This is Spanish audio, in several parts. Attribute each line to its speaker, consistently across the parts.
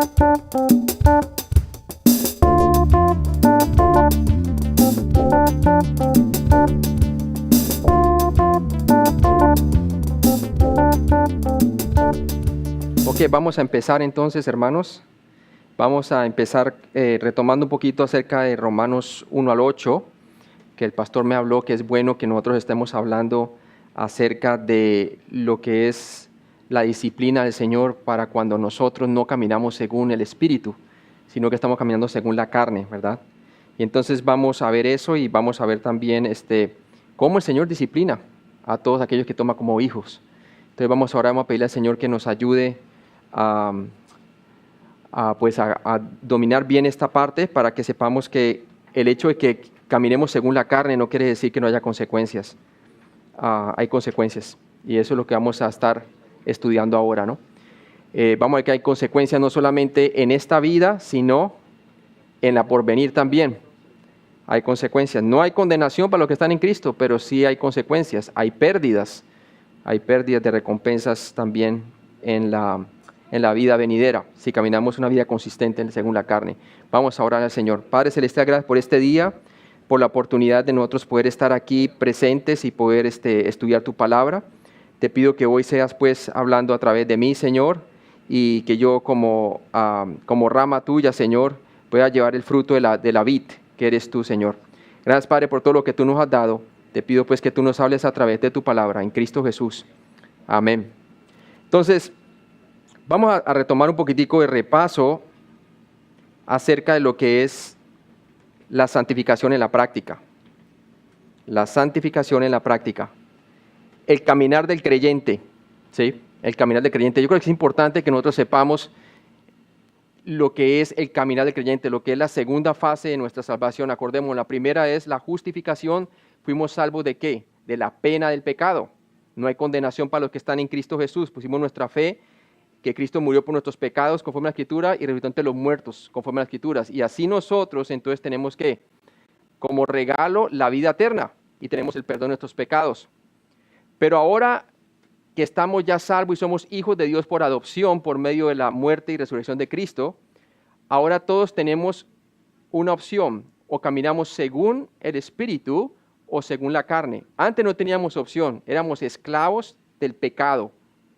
Speaker 1: Ok, vamos a empezar entonces, hermanos. Vamos a empezar retomando un poquito acerca de Romanos 1 al 8, que el pastor me habló que es bueno que nosotros estemos hablando acerca de lo que es la disciplina del Señor para cuando nosotros no caminamos según el Espíritu, sino que estamos caminando según la carne, ¿verdad? Y entonces vamos a ver eso y vamos a ver también cómo el Señor disciplina a todos aquellos que toma como hijos. Entonces vamos a pedirle al Señor que nos ayude a dominar bien esta parte para que sepamos que el hecho de que caminemos según la carne no quiere decir que no haya consecuencias. Hay consecuencias y eso es lo que vamos a estar estudiando ahora, ¿no? Vamos a ver que hay consecuencias no solamente en esta vida, sino en la porvenir también. Hay consecuencias. No hay condenación para los que están en Cristo, pero sí hay consecuencias. Hay pérdidas de recompensas también en la vida venidera, si caminamos una vida consistente según la carne. Vamos a orar al Señor. Padre Celestial, gracias por este día, por la oportunidad de nosotros poder estar aquí presentes y poder estudiar tu palabra. Te pido que hoy seas pues hablando a través de mí, Señor, y que yo como rama tuya, Señor, pueda llevar el fruto de la vid que eres tú, Señor. Gracias, Padre, por todo lo que tú nos has dado. Te pido pues que tú nos hables a través de tu palabra, en Cristo Jesús. Amén. Entonces, vamos a retomar un poquitico de repaso acerca de lo que es la santificación en la práctica. La santificación en la práctica. El caminar del creyente, ¿sí? El caminar del creyente. Yo creo que es importante que nosotros sepamos lo que es el caminar del creyente, lo que es la segunda fase de nuestra salvación. Acordemos, la primera es la justificación. Fuimos salvos ¿de qué? De la pena del pecado. No hay condenación para los que están en Cristo Jesús. Pusimos nuestra fe que Cristo murió por nuestros pecados conforme a la Escritura y resucitó entre los muertos conforme a las Escrituras. Y así nosotros entonces tenemos que, como regalo, la vida eterna y tenemos el perdón de nuestros pecados. Pero ahora que estamos ya salvos y somos hijos de Dios por adopción por medio de la muerte y resurrección de Cristo, ahora todos tenemos una opción: o caminamos según el Espíritu o según la carne. Antes no teníamos opción, éramos esclavos del pecado,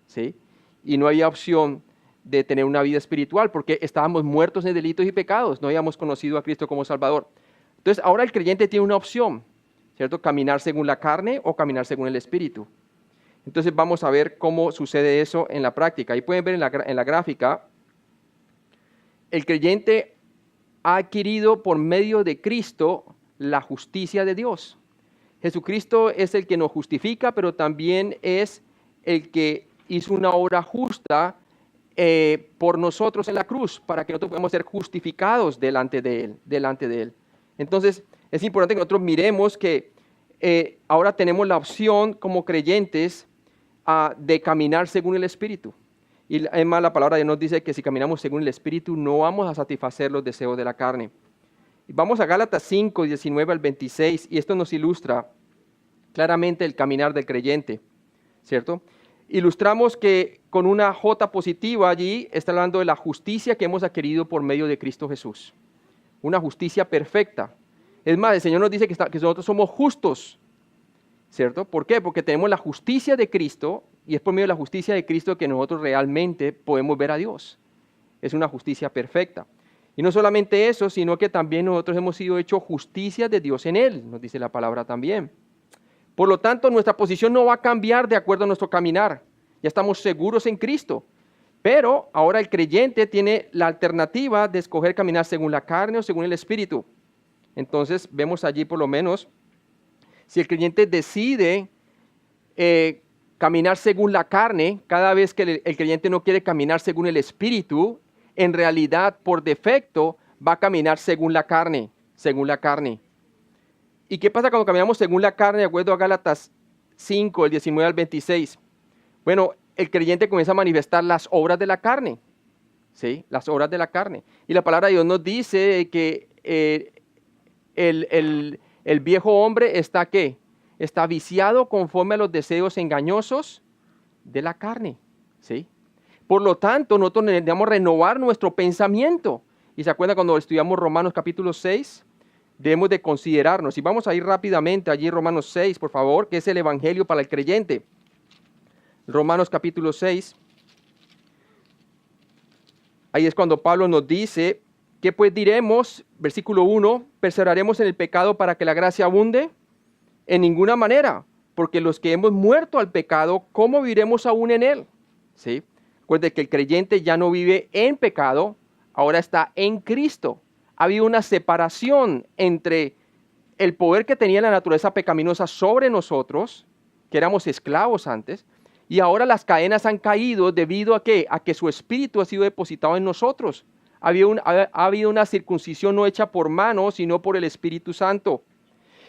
Speaker 1: ¿sí? Y no había opción de tener una vida espiritual porque estábamos muertos en delitos y pecados, no habíamos conocido a Cristo como Salvador. Entonces ahora el creyente tiene una opción, ¿cierto? Caminar según la carne o caminar según el Espíritu. Entonces vamos a ver cómo sucede eso en la práctica. Ahí pueden ver en la gráfica, el creyente ha adquirido por medio de Cristo la justicia de Dios. Jesucristo es el que nos justifica, pero también es el que hizo una obra justa por nosotros en la cruz, para que nosotros podamos ser justificados delante de Él. Entonces, es importante que nosotros miremos que ahora tenemos la opción como creyentes de caminar según el Espíritu. Y además la palabra de Dios nos dice que si caminamos según el Espíritu no vamos a satisfacer los deseos de la carne. Vamos a Gálatas 5, 19 al 26, y esto nos ilustra claramente el caminar del creyente, ¿cierto? Ilustramos que con una J positiva allí está hablando de la justicia que hemos adquirido por medio de Cristo Jesús. Una justicia perfecta. Es más, el Señor nos dice que nosotros somos justos, ¿cierto? ¿Por qué? Porque tenemos la justicia de Cristo y es por medio de la justicia de Cristo que nosotros realmente podemos ver a Dios. Es una justicia perfecta. Y no solamente eso, sino que también nosotros hemos sido hechos justicia de Dios en Él, nos dice la palabra también. Por lo tanto, nuestra posición no va a cambiar de acuerdo a nuestro caminar. Ya estamos seguros en Cristo. Pero ahora el creyente tiene la alternativa de escoger caminar según la carne o según el Espíritu. Entonces, vemos allí por lo menos, si el creyente decide caminar según la carne, cada vez que el creyente no quiere caminar según el Espíritu, en realidad, por defecto, va a caminar según la carne, ¿Y qué pasa cuando caminamos según la carne, de acuerdo a Gálatas 5, el 19 al 26? Bueno, el creyente comienza a manifestar las obras de la carne, ¿sí? Las obras de la carne. Y la palabra de Dios nos dice que el viejo hombre está, ¿qué? Está viciado conforme a los deseos engañosos de la carne, ¿sí? Por lo tanto, nosotros necesitamos renovar nuestro pensamiento. Y se acuerdan cuando estudiamos Romanos capítulo 6, debemos de considerarnos. Y vamos a ir rápidamente allí Romanos 6, por favor, que es el evangelio para el creyente. Romanos capítulo 6. Ahí es cuando Pablo nos dice, ¿qué pues diremos? Versículo 1, ¿perseveraremos en el pecado para que la gracia abunde? En ninguna manera, porque los que hemos muerto al pecado, ¿cómo viviremos aún en él? ¿Sí? Recuerde que el creyente ya no vive en pecado, ahora está en Cristo. Ha habido una separación entre el poder que tenía la naturaleza pecaminosa sobre nosotros, que éramos esclavos antes, y ahora las cadenas han caído debido a ¿qué? A que su espíritu ha sido depositado en nosotros. Ha habido una circuncisión no hecha por mano, sino por el Espíritu Santo.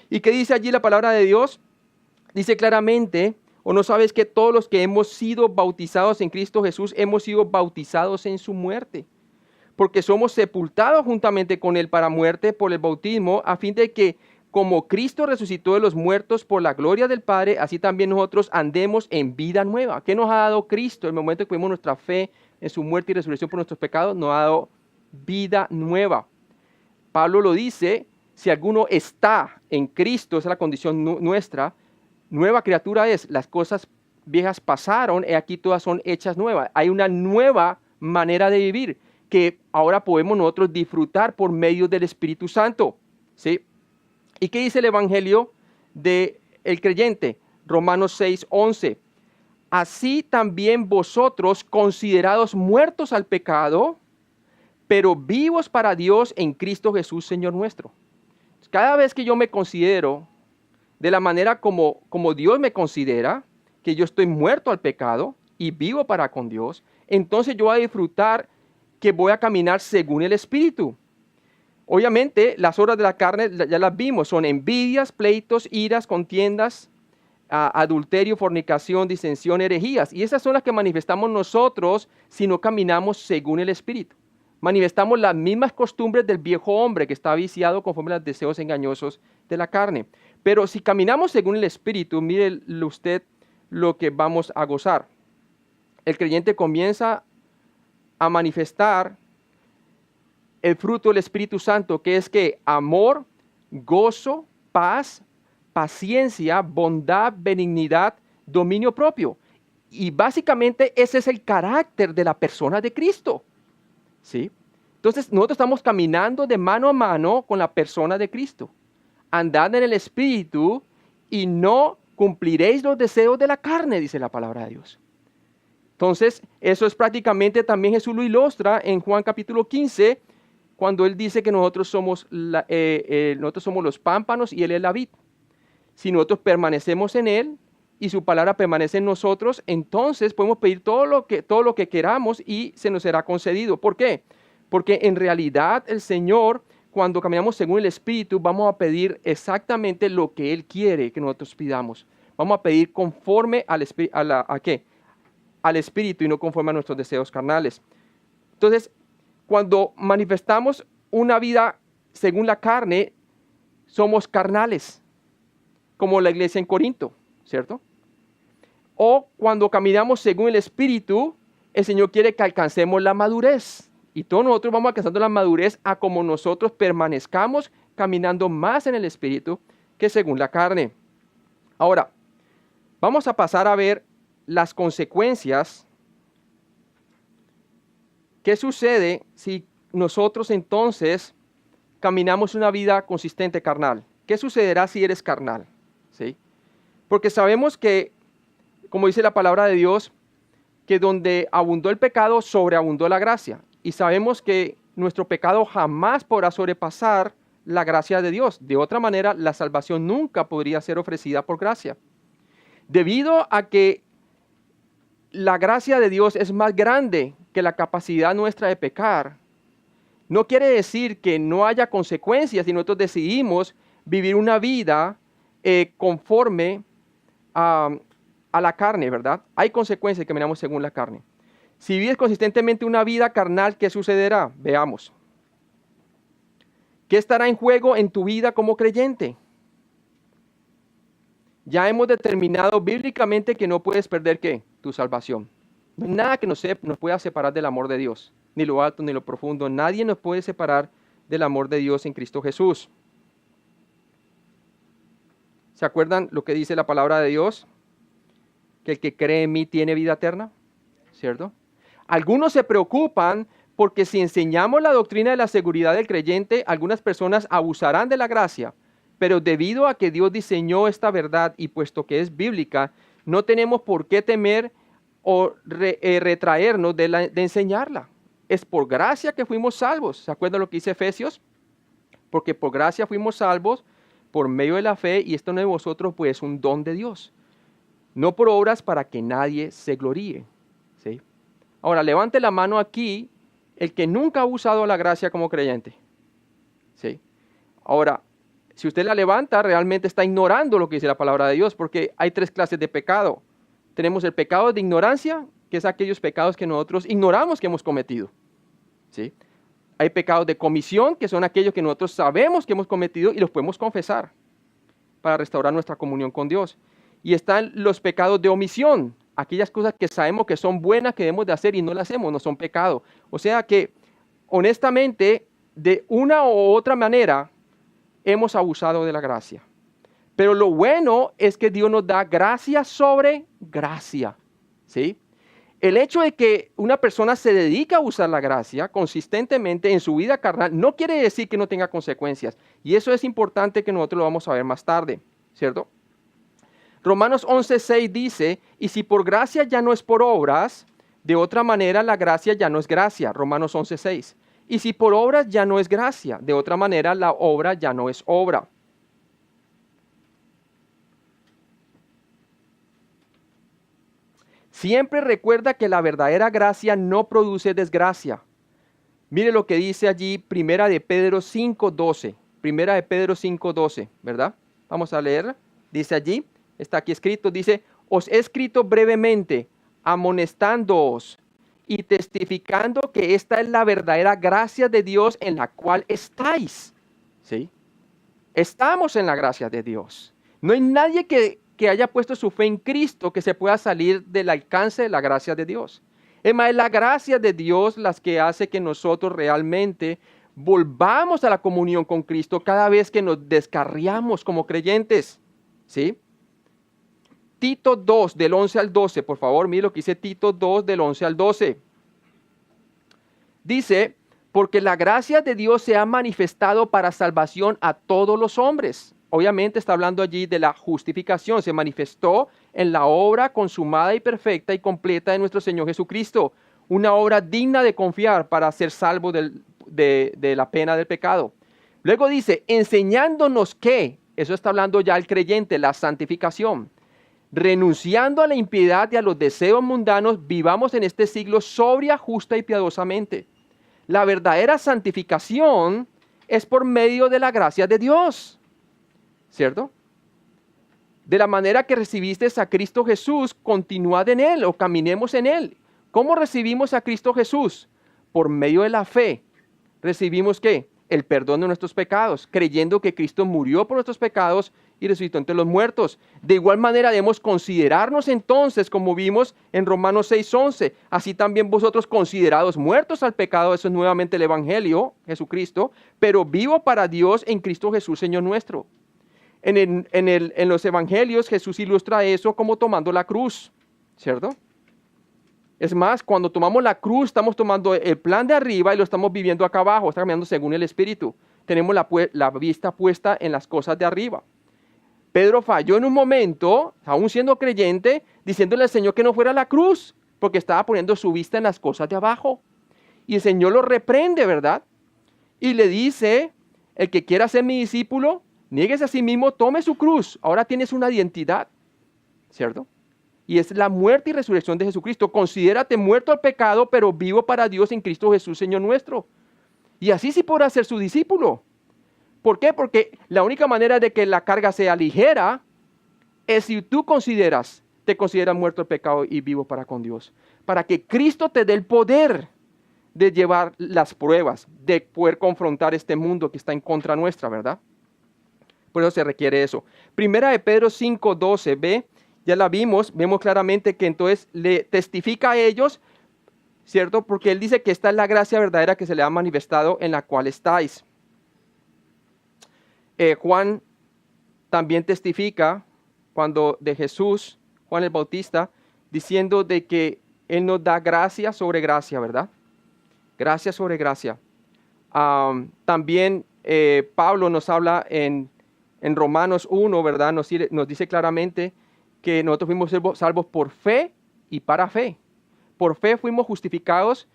Speaker 1: ¿Y qué dice allí la palabra de Dios? Dice claramente, ¿o no sabes que todos los que hemos sido bautizados en Cristo Jesús hemos sido bautizados en su muerte? Porque somos sepultados juntamente con él para muerte por el bautismo, a fin de que como Cristo resucitó de los muertos por la gloria del Padre, así también nosotros andemos en vida nueva. ¿Qué nos ha dado Cristo? En el momento que vimos nuestra fe en su muerte y resurrección por nuestros pecados, nos ha dado vida nueva. Pablo lo dice, si alguno está en Cristo, esa es la condición nuestra, nueva criatura es, las cosas viejas pasaron y aquí todas son hechas nuevas. Hay una nueva manera de vivir que ahora podemos nosotros disfrutar por medio del Espíritu Santo. ¿Sí? ¿Y qué dice el Evangelio del creyente? Romanos 6, 11. Así también vosotros, considerados muertos al pecado, pero vivos para Dios en Cristo Jesús, Señor nuestro. Cada vez que yo me considero de la manera como Dios me considera, que yo estoy muerto al pecado y vivo para con Dios, entonces yo voy a disfrutar que voy a caminar según el Espíritu. Obviamente, las obras de la carne ya las vimos, son envidias, pleitos, iras, contiendas, adulterio, fornicación, disensión, herejías. Y esas son las que manifestamos nosotros si no caminamos según el Espíritu. Manifestamos las mismas costumbres del viejo hombre que está viciado conforme a los deseos engañosos de la carne. Pero si caminamos según el Espíritu, mire usted lo que vamos a gozar. El creyente comienza a manifestar el fruto del Espíritu Santo, que es que amor, gozo, paz, paciencia, bondad, benignidad, dominio propio. Y básicamente ese es el carácter de la persona de Cristo. ¿Sí? Entonces nosotros estamos caminando de mano a mano con la persona de Cristo. Andad en el Espíritu y no cumpliréis los deseos de la carne, dice la palabra de Dios. Entonces, eso es prácticamente, también Jesús lo ilustra en Juan capítulo 15, cuando Él dice que nosotros somos los pámpanos y Él es la vid. Si nosotros permanecemos en Él y su palabra permanece en nosotros, entonces podemos pedir todo lo que queramos y se nos será concedido. ¿Por qué? Porque en realidad el Señor, cuando caminamos según el Espíritu, vamos a pedir exactamente lo que Él quiere que nosotros pidamos. Vamos a pedir conforme al Espíritu y no conforme a nuestros deseos carnales. Entonces, cuando manifestamos una vida según la carne, somos carnales, como la iglesia en Corinto, ¿cierto? O cuando caminamos según el Espíritu, el Señor quiere que alcancemos la madurez. Y todos nosotros vamos alcanzando la madurez a como nosotros permanezcamos caminando más en el Espíritu que según la carne. Ahora, vamos a pasar a ver las consecuencias. ¿Qué sucede si nosotros entonces caminamos una vida consistente carnal? ¿Qué sucederá si eres carnal? ¿Sí? Porque sabemos que, como dice la palabra de Dios, que donde abundó el pecado, sobreabundó la gracia. Y sabemos que nuestro pecado jamás podrá sobrepasar la gracia de Dios. De otra manera, la salvación nunca podría ser ofrecida por gracia. Debido a que la gracia de Dios es más grande que la capacidad nuestra de pecar, no quiere decir que no haya consecuencias si nosotros decidimos vivir una vida conforme a la carne, ¿verdad? Hay consecuencias que caminamos según la carne. Si vives consistentemente una vida carnal, ¿qué sucederá? Veamos. ¿Qué estará en juego en tu vida como creyente? Ya hemos determinado bíblicamente que no puedes perder, ¿qué? Tu salvación. No hay nada que nos pueda separar del amor de Dios, ni lo alto ni lo profundo. Nadie nos puede separar del amor de Dios en Cristo Jesús. ¿Se acuerdan lo que dice la palabra de Dios? Que el que cree en mí tiene vida eterna, ¿cierto? Algunos se preocupan porque si enseñamos la doctrina de la seguridad del creyente, algunas personas abusarán de la gracia, pero debido a que Dios diseñó esta verdad y puesto que es bíblica, no tenemos por qué temer o retraernos de enseñarla. Es por gracia que fuimos salvos. ¿Se acuerdan lo que dice Efesios? Porque por gracia fuimos salvos por medio de la fe, y esto no es de vosotros, pues es un don de Dios. No por obras para que nadie se gloríe. ¿Sí? Ahora, levante la mano aquí el que nunca ha usado la gracia como creyente. ¿Sí? Ahora, si usted la levanta, realmente está ignorando lo que dice la palabra de Dios, porque hay 3 clases de pecado. Tenemos el pecado de ignorancia, que es aquellos pecados que nosotros ignoramos que hemos cometido. ¿Sí? Hay pecados de comisión, que son aquellos que nosotros sabemos que hemos cometido y los podemos confesar para restaurar nuestra comunión con Dios. Y están los pecados de omisión, aquellas cosas que sabemos que son buenas, que debemos de hacer y no las hacemos, no son pecado. O sea que, honestamente, de una u otra manera, hemos abusado de la gracia. Pero lo bueno es que Dios nos da gracia sobre gracia, ¿sí? El hecho de que una persona se dedica a usar la gracia consistentemente en su vida carnal no quiere decir que no tenga consecuencias. Y eso es importante que nosotros lo vamos a ver más tarde, ¿cierto? Romanos 11:6 dice, y si por gracia ya no es por obras, de otra manera la gracia ya no es gracia. Romanos 11:6. Y si por obras ya no es gracia, de otra manera la obra ya no es obra. Siempre recuerda que la verdadera gracia no produce desgracia. Mire lo que dice allí, Primera de Pedro 5:12. Primera de Pedro 5:12, ¿verdad? Vamos a leer. Dice allí, está aquí escrito, dice, os he escrito brevemente, amonestándoos y testificando que esta es la verdadera gracia de Dios en la cual estáis. ¿Sí? Estamos en la gracia de Dios. No hay nadie que haya puesto su fe en Cristo que se pueda salir del alcance de la gracia de Dios. Es más, es la gracia de Dios las que hace que nosotros realmente volvamos a la comunión con Cristo cada vez que nos descarriamos como creyentes. ¿Sí? Tito 2, del 11 al 12, por favor, mire lo que dice Tito 2, del 11 al 12. Dice, porque la gracia de Dios se ha manifestado para salvación a todos los hombres. Obviamente está hablando allí de la justificación. Se manifestó en la obra consumada y perfecta y completa de nuestro Señor Jesucristo. Una obra digna de confiar para ser salvo de la pena del pecado. Luego dice, enseñándonos que, eso está hablando ya el creyente, la santificación. Renunciando a la impiedad y a los deseos mundanos, vivamos en este siglo sobria, justa y piadosamente. La verdadera santificación es por medio de la gracia de Dios. ¿Cierto? De la manera que recibiste a Cristo Jesús, continuad en Él o caminemos en Él. ¿Cómo recibimos a Cristo Jesús? Por medio de la fe. ¿Recibimos qué? El perdón de nuestros pecados, creyendo que Cristo murió por nuestros pecados y resucitó entre los muertos. De igual manera debemos considerarnos entonces, como vimos en Romanos 6:11, así también vosotros considerados muertos al pecado, eso es nuevamente el Evangelio, Jesucristo, pero vivo para Dios en Cristo Jesús, Señor nuestro. En los evangelios Jesús ilustra eso como tomando la cruz, ¿cierto? Es más, cuando tomamos la cruz estamos tomando el plan de arriba y lo estamos viviendo acá abajo, está caminando según el Espíritu. Tenemos la vista puesta en las cosas de arriba. Pedro falló en un momento, aún siendo creyente, diciéndole al Señor que no fuera a la cruz, porque estaba poniendo su vista en las cosas de abajo. Y el Señor lo reprende, ¿verdad? Y le dice, el que quiera ser mi discípulo, niéguese a sí mismo, tome su cruz. Ahora tienes una identidad, ¿cierto? Y es la muerte y resurrección de Jesucristo. Considérate muerto al pecado, pero vivo para Dios en Cristo Jesús, Señor nuestro. Y así sí podrás ser su discípulo. ¿Por qué? Porque la única manera de que la carga sea ligera es si tú te consideras muerto al pecado y vivo para con Dios. Para que Cristo te dé el poder de llevar las pruebas, de poder confrontar este mundo que está en contra nuestra, ¿verdad? Por eso se requiere eso. Primera de Pedro 5:12, ve, ya la vemos claramente que entonces le testifica a ellos, ¿cierto? Porque él dice que esta es la gracia verdadera que se le ha manifestado en la cual estáis. Juan también testifica cuando de Jesús, Juan el Bautista, diciendo de que él nos da gracia sobre gracia, ¿verdad? Gracia sobre gracia. También Pablo nos habla en Romanos 1, ¿verdad? Nos dice claramente que nosotros fuimos salvos por fe y para fe. Por fe fuimos justificados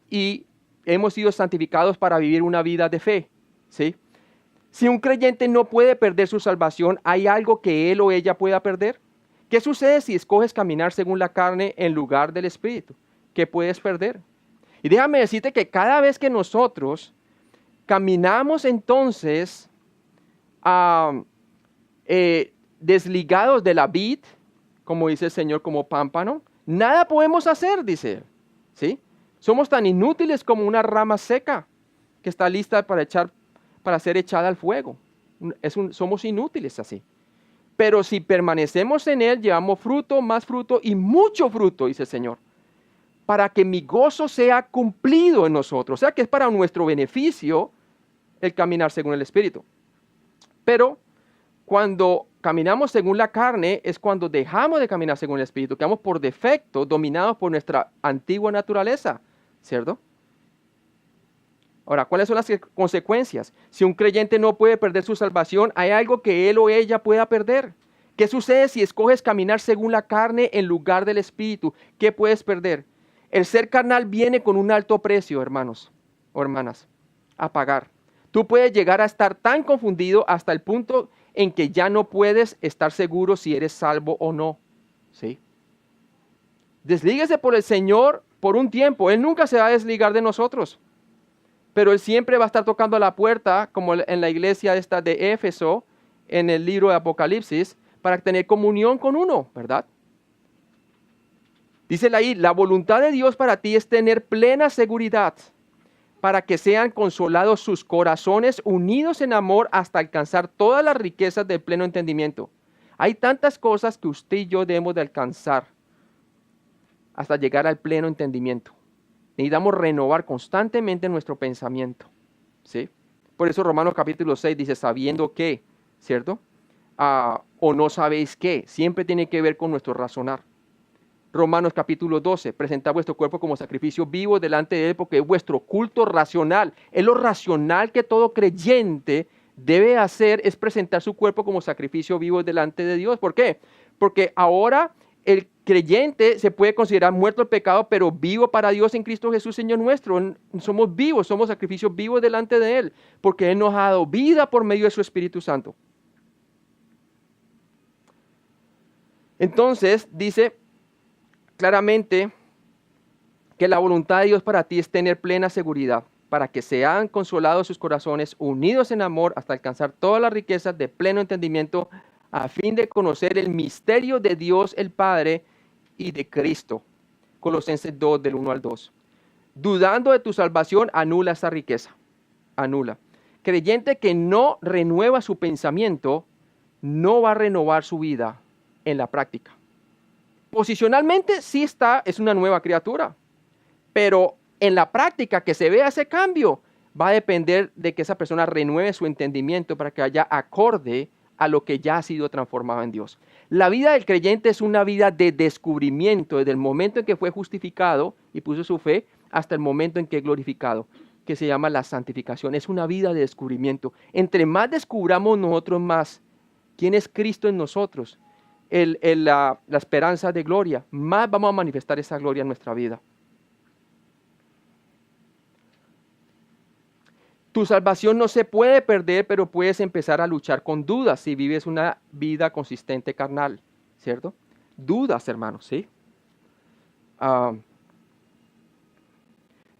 Speaker 1: y hemos sido santificados para vivir una vida de fe, ¿sí? Si un creyente no puede perder su salvación, ¿hay algo que él o ella pueda perder? ¿Qué sucede si escoges caminar según la carne en lugar del Espíritu? ¿Qué puedes perder? Y déjame decirte que cada vez que nosotros caminamos entonces desligados de la vid, como dice el Señor, como pámpano, nada podemos hacer, dice él, ¿sí? Somos tan inútiles como una rama seca que está lista para ser echada al fuego. Somos inútiles así. Pero si permanecemos en él, llevamos fruto, más fruto y mucho fruto, dice el Señor, para que mi gozo sea cumplido en nosotros. O sea que es para nuestro beneficio el caminar según el Espíritu. Pero cuando caminamos según la carne es cuando dejamos de caminar según el Espíritu, quedamos por defecto dominados por nuestra antigua naturaleza, ¿cierto? Ahora, ¿cuáles son las consecuencias? Si un creyente no puede perder su salvación, ¿hay algo que él o ella pueda perder? ¿Qué sucede si escoges caminar según la carne en lugar del Espíritu? ¿Qué puedes perder? El ser carnal viene con un alto precio, hermanos o hermanas, a pagar. Tú puedes llegar a estar tan confundido hasta el punto en que ya no puedes estar seguro si eres salvo o no, ¿sí? Deslíguese por el Señor por un tiempo. Él nunca se va a desligar de nosotros, pero Él siempre va a estar tocando a la puerta, como en la iglesia esta de Éfeso, en el libro de Apocalipsis, para tener comunión con uno, ¿verdad? Dice ahí, la voluntad de Dios para ti es tener plena seguridad, para que sean consolados sus corazones unidos en amor hasta alcanzar todas las riquezas del pleno entendimiento. Hay tantas cosas que usted y yo debemos de alcanzar hasta llegar al pleno entendimiento. Necesitamos renovar constantemente nuestro pensamiento, ¿sí? Por eso Romanos capítulo 6 dice, sabiendo que, ¿cierto? O no sabéis qué, siempre tiene que ver con nuestro razonar. Romanos capítulo 12, presentad vuestro cuerpo como sacrificio vivo delante de Él, porque es vuestro culto racional. Es lo racional que todo creyente debe hacer, es presentar su cuerpo como sacrificio vivo delante de Dios. ¿Por qué? Porque ahora el creyente se puede considerar muerto al pecado, pero vivo para Dios en Cristo Jesús, Señor nuestro. Somos vivos, somos sacrificios vivos delante de Él, porque Él nos ha dado vida por medio de su Espíritu Santo. Entonces, dice claramente que la voluntad de Dios para ti es tener plena seguridad, para que sean consolados sus corazones, unidos en amor, hasta alcanzar todas las riquezas de pleno entendimiento, a fin de conocer el misterio de Dios el Padre y de Cristo. Colosenses 2, del 1 al 2. Dudando de tu salvación, anula esa riqueza. Anula. Creyente que no renueva su pensamiento, no va a renovar su vida en la práctica. Posicionalmente sí es una nueva criatura, pero en la práctica que se vea ese cambio va a depender de que esa persona renueve su entendimiento para que vaya acorde a lo que ya ha sido transformado en Dios. La vida del creyente es una vida de descubrimiento desde el momento en que fue justificado y puso su fe hasta el momento en que es glorificado, que se llama la santificación. Es una vida de descubrimiento. Entre más descubramos nosotros más quién es Cristo en nosotros, la esperanza de gloria, más vamos a manifestar esa gloria en nuestra vida. Tu salvación no se puede perder, pero puedes empezar a luchar con dudas si vives una vida consistente carnal, ¿cierto? Dudas, hermanos, ¿sí?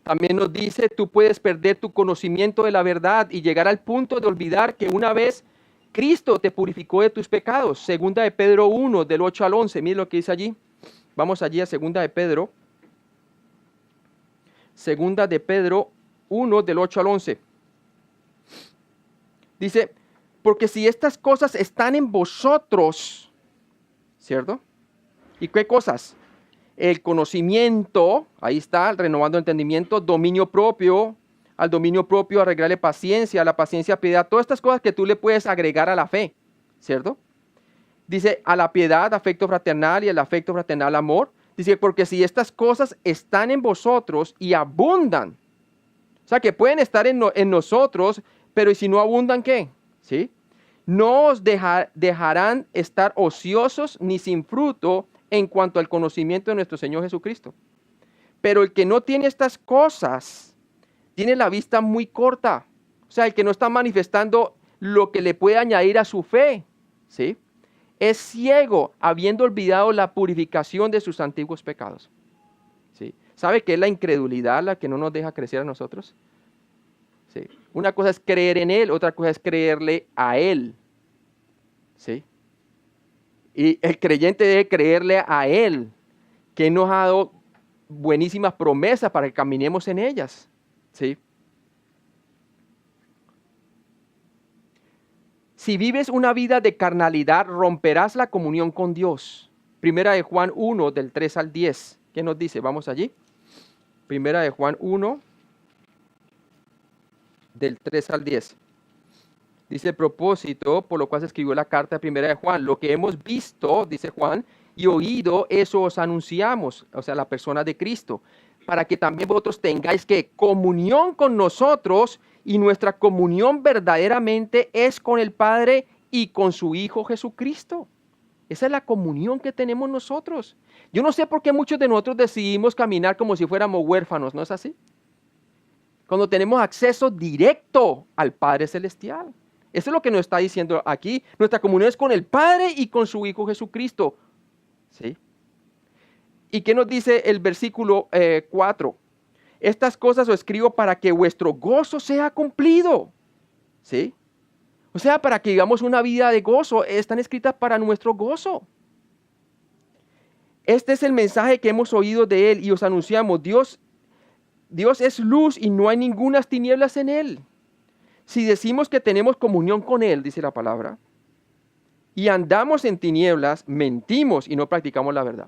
Speaker 1: También nos dice, tú puedes perder tu conocimiento de la verdad y llegar al punto de olvidar que una vez Cristo te purificó de tus pecados. Segunda de Pedro 1, del 8 al 11. Miren lo que dice allí. Vamos allí a Segunda de Pedro. Segunda de Pedro 1, del 8 al 11. Dice, porque si estas cosas están en vosotros, ¿cierto? ¿Y qué cosas? El conocimiento, ahí está, renovando entendimiento, dominio propio, al dominio propio agregarle paciencia, a la paciencia piedad, todas estas cosas que tú le puedes agregar a la fe, ¿cierto? Dice a la piedad afecto fraternal y al afecto fraternal amor. Dice porque si estas cosas están en vosotros y abundan, o sea que pueden estar en nosotros, pero ¿y si no abundan qué? ¿Sí? No os dejarán estar ociosos ni sin fruto en cuanto al conocimiento de nuestro Señor Jesucristo. Pero el que no tiene estas cosas, tiene la vista muy corta. O sea, el que no está manifestando lo que le puede añadir a su fe, ¿sí? Es ciego, habiendo olvidado la purificación de sus antiguos pecados. ¿Sí? ¿Sabe qué es la incredulidad la que no nos deja crecer a nosotros? ¿Sí? Una cosa es creer en Él, otra cosa es creerle a Él. ¿Sí? Y el creyente debe creerle a Él, que nos ha dado buenísimas promesas para que caminemos en ellas. ¿Sí? Si vives una vida de carnalidad, romperás la comunión con Dios. Primera de Juan 1, del 3 al 10. ¿Qué nos dice? Vamos allí. Primera de Juan 1, del 3 al 10. Dice el propósito, por lo cual se escribió la carta de Primera de Juan. Lo que hemos visto, dice Juan, y oído, eso os anunciamos, o sea, la persona de Cristo, para que también vosotros tengáis que comunión con nosotros, y nuestra comunión verdaderamente es con el Padre y con su Hijo Jesucristo. Esa es la comunión que tenemos nosotros. Yo no sé por qué muchos de nosotros decidimos caminar como si fuéramos huérfanos, ¿no es así? Cuando tenemos acceso directo al Padre Celestial. Eso es lo que nos está diciendo aquí. Nuestra comunión es con el Padre y con su Hijo Jesucristo. ¿Sí? ¿Y qué nos dice el versículo 4? Estas cosas os escribo para que vuestro gozo sea cumplido. ¿Sí? O sea, para que vivamos una vida de gozo. Están escritas para nuestro gozo. Este es el mensaje que hemos oído de Él y os anunciamos. Dios es luz y no hay ninguna tinieblas en Él. Si decimos que tenemos comunión con Él, dice la palabra, y andamos en tinieblas, mentimos y no practicamos la verdad.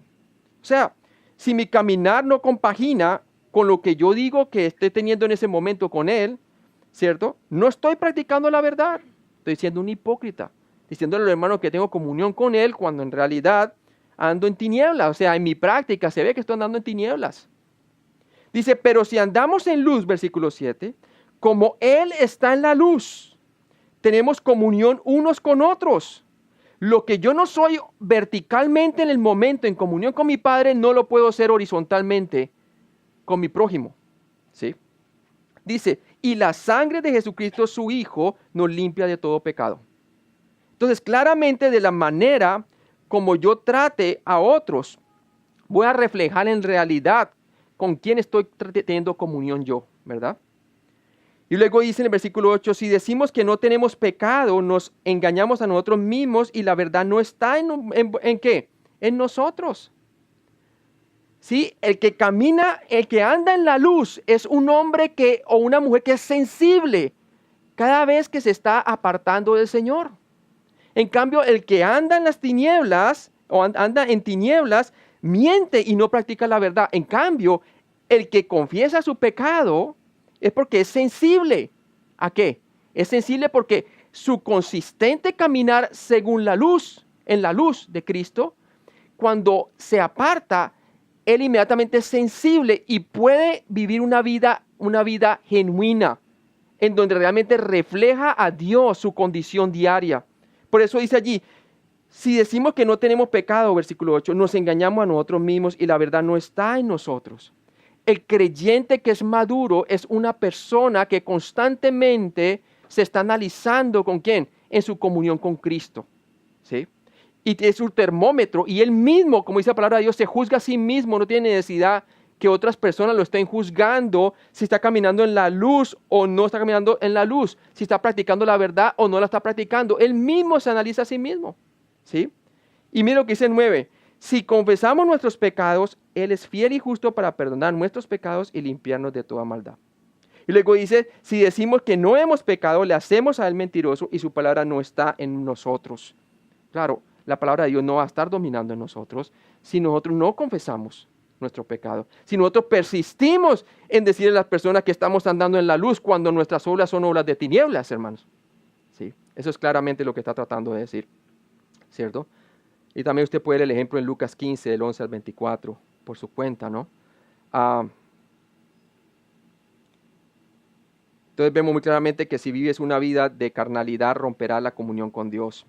Speaker 1: O sea, si mi caminar no compagina con lo que yo digo que esté teniendo en ese momento con Él, ¿cierto? No estoy practicando la verdad. Estoy siendo un hipócrita, diciéndole al hermano que tengo comunión con Él cuando en realidad ando en tinieblas. O sea, en mi práctica se ve que estoy andando en tinieblas. Dice, pero si andamos en luz, versículo 7, como Él está en la luz, tenemos comunión unos con otros. Lo que yo no soy verticalmente en el momento en comunión con mi Padre, no lo puedo ser horizontalmente con mi prójimo. ¿Sí? Dice, y la sangre de Jesucristo, su Hijo, nos limpia de todo pecado. Entonces, claramente de la manera como yo trate a otros, voy a reflejar en realidad con quién estoy teniendo comunión yo, ¿verdad? Y luego dice en el versículo 8, si decimos que no tenemos pecado, nos engañamos a nosotros mismos y la verdad no está ¿en qué? En nosotros. Sí, el que camina, el que anda en la luz es un hombre o una mujer que es sensible cada vez que se está apartando del Señor. En cambio, el que anda en las tinieblas o anda en tinieblas, miente y no practica la verdad. En cambio, el que confiesa su pecado es porque es sensible. ¿A qué? Es sensible porque su consistente caminar según la luz, en la luz de Cristo, cuando se aparta, él inmediatamente es sensible y puede vivir una vida genuina, en donde realmente refleja a Dios su condición diaria. Por eso dice allí, si decimos que no tenemos pecado, versículo 8, nos engañamos a nosotros mismos y la verdad no está en nosotros. El creyente que es maduro es una persona que constantemente se está analizando ¿con quién? En su comunión con Cristo. ¿Sí? Y es su termómetro y él mismo, como dice la palabra de Dios, se juzga a sí mismo, no tiene necesidad que otras personas lo estén juzgando si está caminando en la luz o no está caminando en la luz, si está practicando la verdad o no la está practicando. Él mismo se analiza a sí mismo. ¿Sí? Y mira lo que dice el 9. Si confesamos nuestros pecados, Él es fiel y justo para perdonar nuestros pecados y limpiarnos de toda maldad. Y luego dice, si decimos que no hemos pecado, le hacemos a Él mentiroso y su palabra no está en nosotros. Claro, la palabra de Dios no va a estar dominando en nosotros si nosotros no confesamos nuestro pecado. Si nosotros persistimos en decirle a las personas que estamos andando en la luz cuando nuestras obras son obras de tinieblas, hermanos. Sí, eso es claramente lo que está tratando de decir, ¿cierto? Y también usted puede ver el ejemplo en Lucas 15, del 11 al 24, por su cuenta, ¿no? Entonces vemos muy claramente que si vives una vida de carnalidad, romperá la comunión con Dios.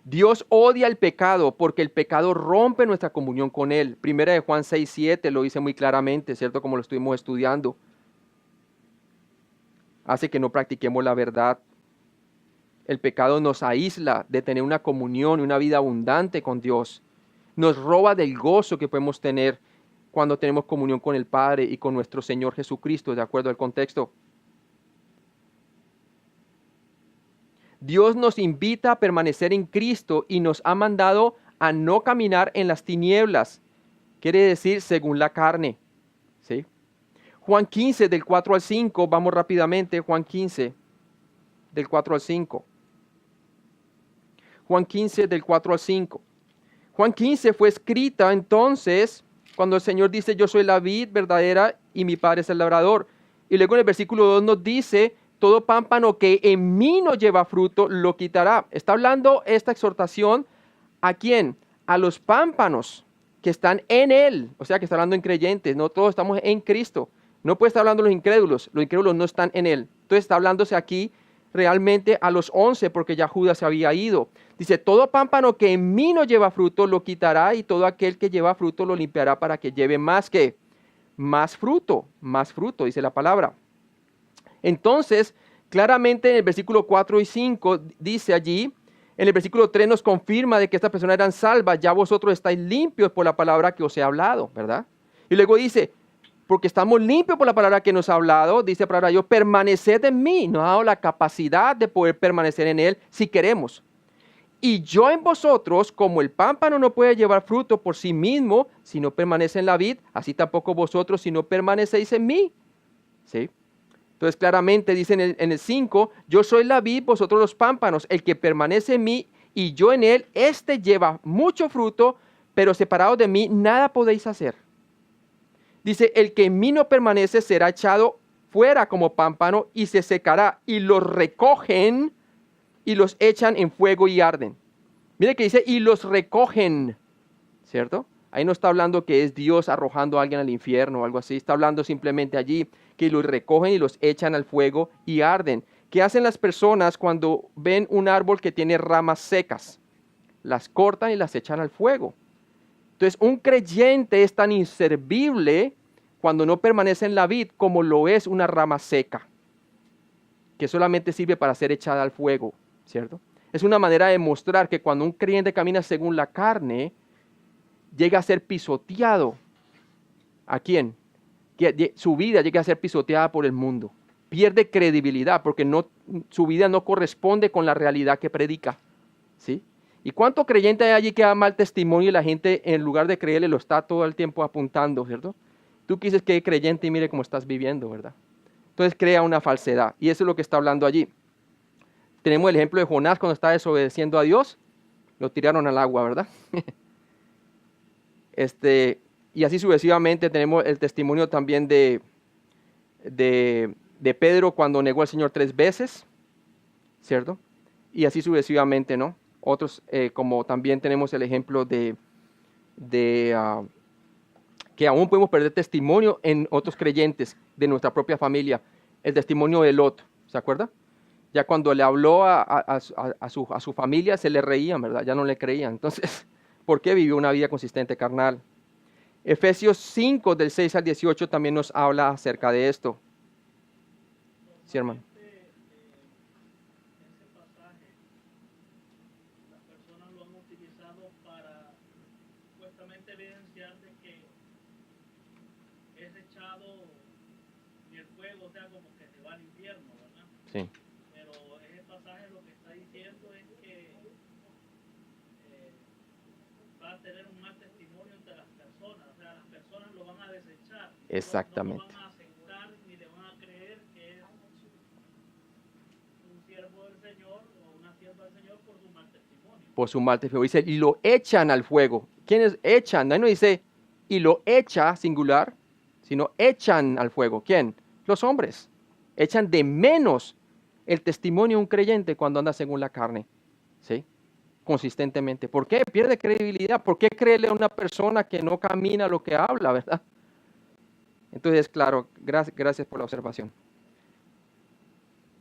Speaker 1: Dios odia el pecado porque el pecado rompe nuestra comunión con Él. Primera de Juan 6, 7 lo dice muy claramente, ¿cierto? Como lo estuvimos estudiando. Hace que no practiquemos la verdad. El pecado nos aísla de tener una comunión y una vida abundante con Dios. Nos roba del gozo que podemos tener cuando tenemos comunión con el Padre y con nuestro Señor Jesucristo, de acuerdo al contexto. Dios nos invita a permanecer en Cristo y nos ha mandado a no caminar en las tinieblas. Quiere decir según la carne. ¿Sí? Juan 15, del 4 al 5, vamos rápidamente, Juan 15, del 4 al 5. Juan 15, del 4 al 5. Juan 15 fue escrita entonces cuando el Señor dice, yo soy la vid verdadera y mi Padre es el labrador. Y luego en el versículo 2 nos dice, todo pámpano que en mí no lleva fruto, lo quitará. Está hablando esta exhortación ¿a quién? A los pámpanos que están en Él. O sea, que está hablando en creyentes. No todos estamos en Cristo. No puede estar hablando de los incrédulos no están en Él. Entonces está hablándose aquí realmente a los 11 porque ya Judas se había ido. Dice, todo pámpano que en mí no lleva fruto lo quitará y todo aquel que lleva fruto lo limpiará para que lleve más fruto, dice la palabra. Entonces, claramente en el versículo 4 y 5 dice allí, en el versículo 3 nos confirma de que estas personas eran salvas, ya vosotros estáis limpios por la palabra que os he hablado, ¿verdad? Y luego dice, porque estamos limpios por la palabra que nos ha hablado, dice la palabra de Dios, permaneced en mí, nos ha dado la capacidad de poder permanecer en Él si queremos. Y yo en vosotros, como el pámpano no puede llevar fruto por sí mismo si no permanece en la vid, así tampoco vosotros si no permanecéis en mí. ¿Sí? Entonces claramente dice en el 5, yo soy la vid, vosotros los pámpanos, el que permanece en mí y yo en él, este lleva mucho fruto, pero separados de mí nada podéis hacer. Dice, el que en mí no permanece será echado fuera como pámpano y se secará y los recogen y los echan en fuego y arden. Mire que dice, y los recogen, ¿cierto? Ahí no está hablando que es Dios arrojando a alguien al infierno o algo así. Está hablando simplemente allí que los recogen y los echan al fuego y arden. ¿Qué hacen las personas cuando ven un árbol que tiene ramas secas? Las cortan y las echan al fuego. Entonces, un creyente es tan inservible cuando no permanece en la vid como lo es una rama seca, que solamente sirve para ser echada al fuego, ¿cierto? Es una manera de mostrar que cuando un creyente camina según la carne, llega a ser pisoteado. ¿A quién? Que su vida llega a ser pisoteada por el mundo. Pierde credibilidad porque su vida no corresponde con la realidad que predica. ¿Sí? ¿Y cuánto creyente hay allí que da mal testimonio y la gente en lugar de creerle lo está todo el tiempo apuntando, ¿cierto? Tú dices que es creyente y mire cómo estás viviendo, ¿verdad? Entonces crea una falsedad y eso es lo que está hablando allí. Tenemos el ejemplo de Jonás cuando está desobedeciendo a Dios, lo tiraron al agua, ¿verdad? Y así sucesivamente tenemos el testimonio también de Pedro cuando negó al Señor 3 veces, ¿cierto? Y así sucesivamente, ¿no? Otros, como también tenemos el ejemplo de que aún podemos perder testimonio en otros creyentes de nuestra propia familia. El testimonio de Lot, ¿se acuerda? Ya cuando le habló a su familia se le reían, ¿verdad? Ya no le creían. Entonces, ¿por qué vivió una vida consistente carnal? Efesios 5, del 6 al 18 también nos habla acerca de esto. Sí, hermano.
Speaker 2: Ese pasaje, las personas lo han utilizado para supuestamente evidenciar de que es echado en el fuego, o sea, como que se va al infierno, ¿verdad?
Speaker 1: Sí.
Speaker 2: Pero ese pasaje lo que está diciendo es que va a tener un mal testimonio entre las personas, o sea, las personas lo van a desechar.
Speaker 1: Exactamente.
Speaker 2: No lo van a aceptar ni le van a creer que es un siervo del Señor o
Speaker 1: por su mal testimonio. Dice, y lo echan al fuego. ¿Quiénes echan? Ahí no dice, y lo echa, singular, sino echan al fuego. ¿Quién? Los hombres. Echan de menos el testimonio de un creyente cuando anda según la carne. ¿Sí? Consistentemente. ¿Por qué? Pierde credibilidad. ¿Por qué creerle a una persona que no camina lo que habla, verdad? Entonces, claro, gracias por la observación.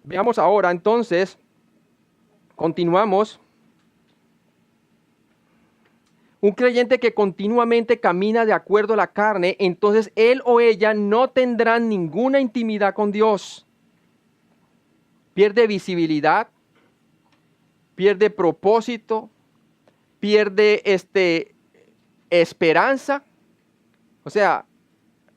Speaker 1: Veamos ahora, entonces, continuamos. Un creyente que continuamente camina de acuerdo a la carne, entonces él o ella no tendrán ninguna intimidad con Dios. Pierde visibilidad, pierde propósito, pierde esperanza. O sea,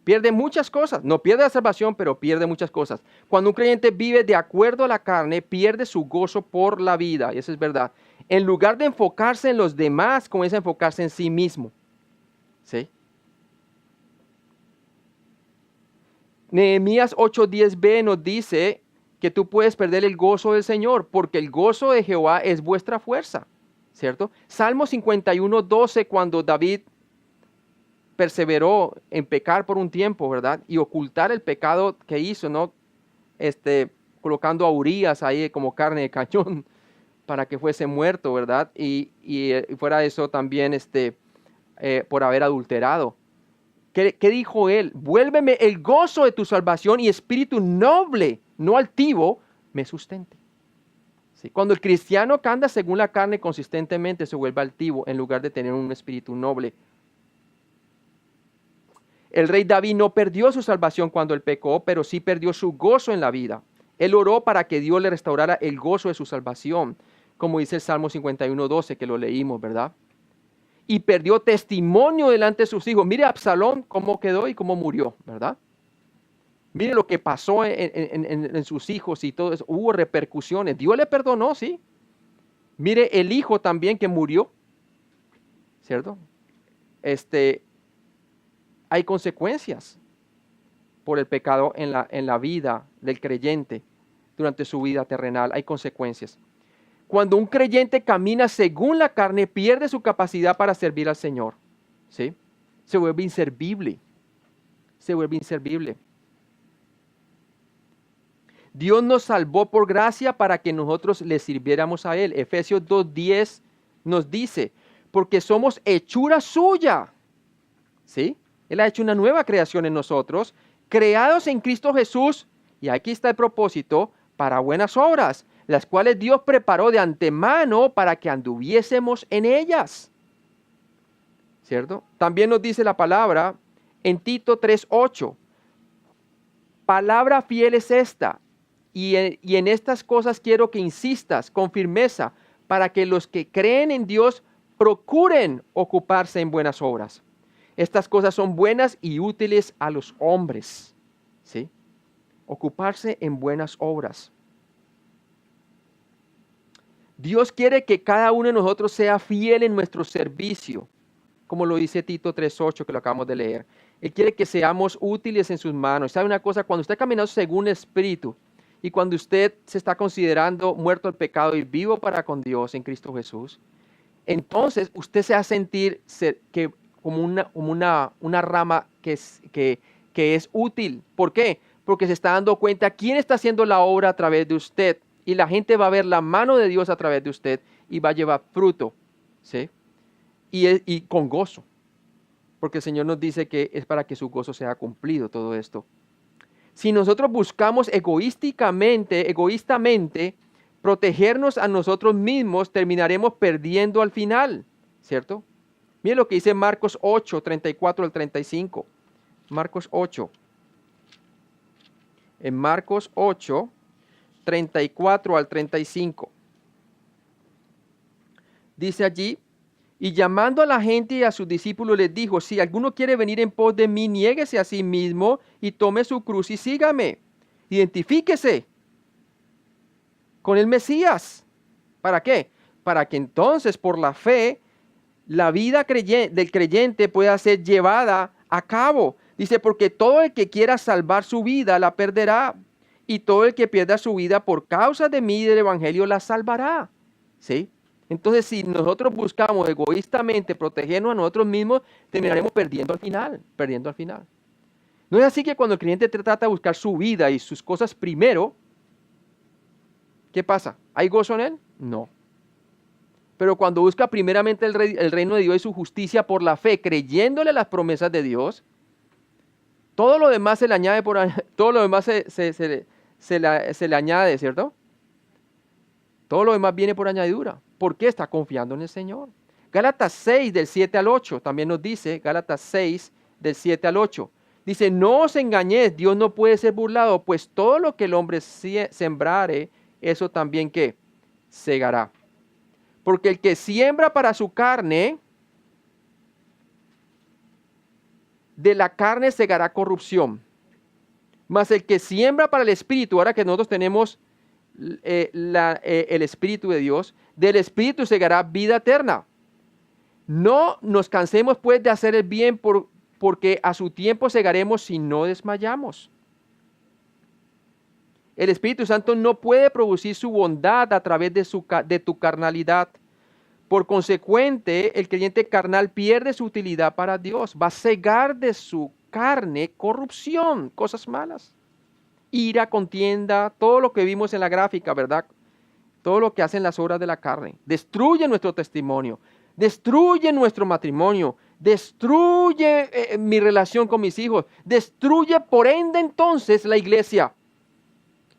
Speaker 1: pierde muchas cosas. No pierde la salvación, pero pierde muchas cosas. Cuando un creyente vive de acuerdo a la carne, pierde su gozo por la vida. Y eso es verdad. En lugar de enfocarse en los demás, comienza a enfocarse en sí mismo. ¿Sí? Nehemías 8:10b nos dice que tú puedes perder el gozo del Señor, porque el gozo de Jehová es vuestra fuerza. ¿Cierto? Salmo 51:12, cuando David perseveró en pecar por un tiempo, ¿verdad? Y ocultar el pecado que hizo, ¿no? Colocando a Urías ahí como carne de cañón para que fuese muerto, ¿verdad? Y fuera eso también por haber adulterado. ¿Qué dijo él? Vuélveme el gozo de tu salvación y espíritu noble, no altivo, me sustente. ¿Sí? Cuando el cristiano que anda según la carne consistentemente se vuelve altivo en lugar de tener un espíritu noble. El rey David no perdió su salvación cuando él pecó, pero sí perdió su gozo en la vida. Él oró para que Dios le restaurara el gozo de su salvación, como dice el Salmo 51:12, que lo leímos, ¿verdad? Y perdió testimonio delante de sus hijos. Mire a Absalón cómo quedó y cómo murió, ¿verdad? Mire lo que pasó en sus hijos y todo eso. Hubo repercusiones. Dios le perdonó, sí. Mire el hijo también que murió, ¿cierto? Hay consecuencias por el pecado en la vida del creyente durante su vida terrenal. Hay consecuencias. Cuando un creyente camina según la carne, pierde su capacidad para servir al Señor. ¿Sí? Se vuelve inservible. Se vuelve inservible. Dios nos salvó por gracia para que nosotros le sirviéramos a Él. Efesios 2:10 nos dice, porque somos hechura suya. ¿Sí? Él ha hecho una nueva creación en nosotros, creados en Cristo Jesús, y aquí está el propósito, para buenas obras, las cuales Dios preparó de antemano para que anduviésemos en ellas. ¿Cierto? También nos dice la palabra en Tito 3:8, palabra fiel es esta, y en estas cosas quiero que insistas con firmeza, para que los que creen en Dios procuren ocuparse en buenas obras. Estas cosas son buenas y útiles a los hombres. ¿Sí? Ocuparse en buenas obras. Dios quiere que cada uno de nosotros sea fiel en nuestro servicio, como lo dice Tito 3:8 que lo acabamos de leer. Él quiere que seamos útiles en sus manos. ¿Sabe una cosa? Cuando usted camina según el Espíritu y cuando usted se está considerando muerto al pecado y vivo para con Dios en Cristo Jesús, entonces usted se va a sentir como una rama que es útil. ¿Por qué? Porque se está dando cuenta quién está haciendo la obra a través de usted. Y la gente va a ver la mano de Dios a través de usted y va a llevar fruto. ¿Sí? Y con gozo. Porque el Señor nos dice que es para que su gozo sea cumplido todo esto. Si nosotros buscamos egoístamente protegernos a nosotros mismos, terminaremos perdiendo al final. ¿Cierto? Miren lo que dice Marcos 8, 34 al 35. Marcos 8. En Marcos 8, 34 al 35. Dice allí, y llamando a la gente y a sus discípulos les dijo, si alguno quiere venir en pos de mí, niéguese a sí mismo y tome su cruz y sígame. Identifíquese con el Mesías. ¿Para qué? Para que entonces por la fe la vida del creyente pueda ser llevada a cabo. Dice, porque todo el que quiera salvar su vida la perderá, y todo el que pierda su vida por causa de mí y del evangelio la salvará. ¿Sí? Entonces, si nosotros buscamos egoístamente protegernos a nosotros mismos, terminaremos perdiendo al final, perdiendo al final. No es así que cuando el creyente trata de buscar su vida y sus cosas primero, ¿qué pasa? ¿Hay gozo en él? No. Pero cuando busca primeramente el reino de Dios y su justicia por la fe, creyéndole las promesas de Dios, todo lo demás se le añade todo lo demás se le añade, ¿cierto? Todo lo demás viene por añadidura. ¿Por qué? Está confiando en el Señor. Gálatas 6 del 7 al 8 también nos dice, Gálatas 6 del 7 al 8. Dice, no os engañéis, Dios no puede ser burlado, pues todo lo que el hombre sembrare, eso también ¿qué? Segará. Porque el que siembra para su carne, de la carne segará corrupción. Mas el que siembra para el Espíritu, ahora que nosotros tenemos el Espíritu de Dios, del Espíritu segará vida eterna. No nos cansemos pues de hacer el bien, porque a su tiempo segaremos si no desmayamos. El Espíritu Santo no puede producir su bondad a través de tu carnalidad. Por consecuente, el creyente carnal pierde su utilidad para Dios. Va a cegar de su carne corrupción, cosas malas. Ira, contienda, todo lo que vimos en la gráfica, ¿verdad? Todo lo que hacen las obras de la carne. Destruye nuestro testimonio. Destruye nuestro matrimonio. Destruye mi relación con mis hijos. Destruye, por ende, entonces, la iglesia.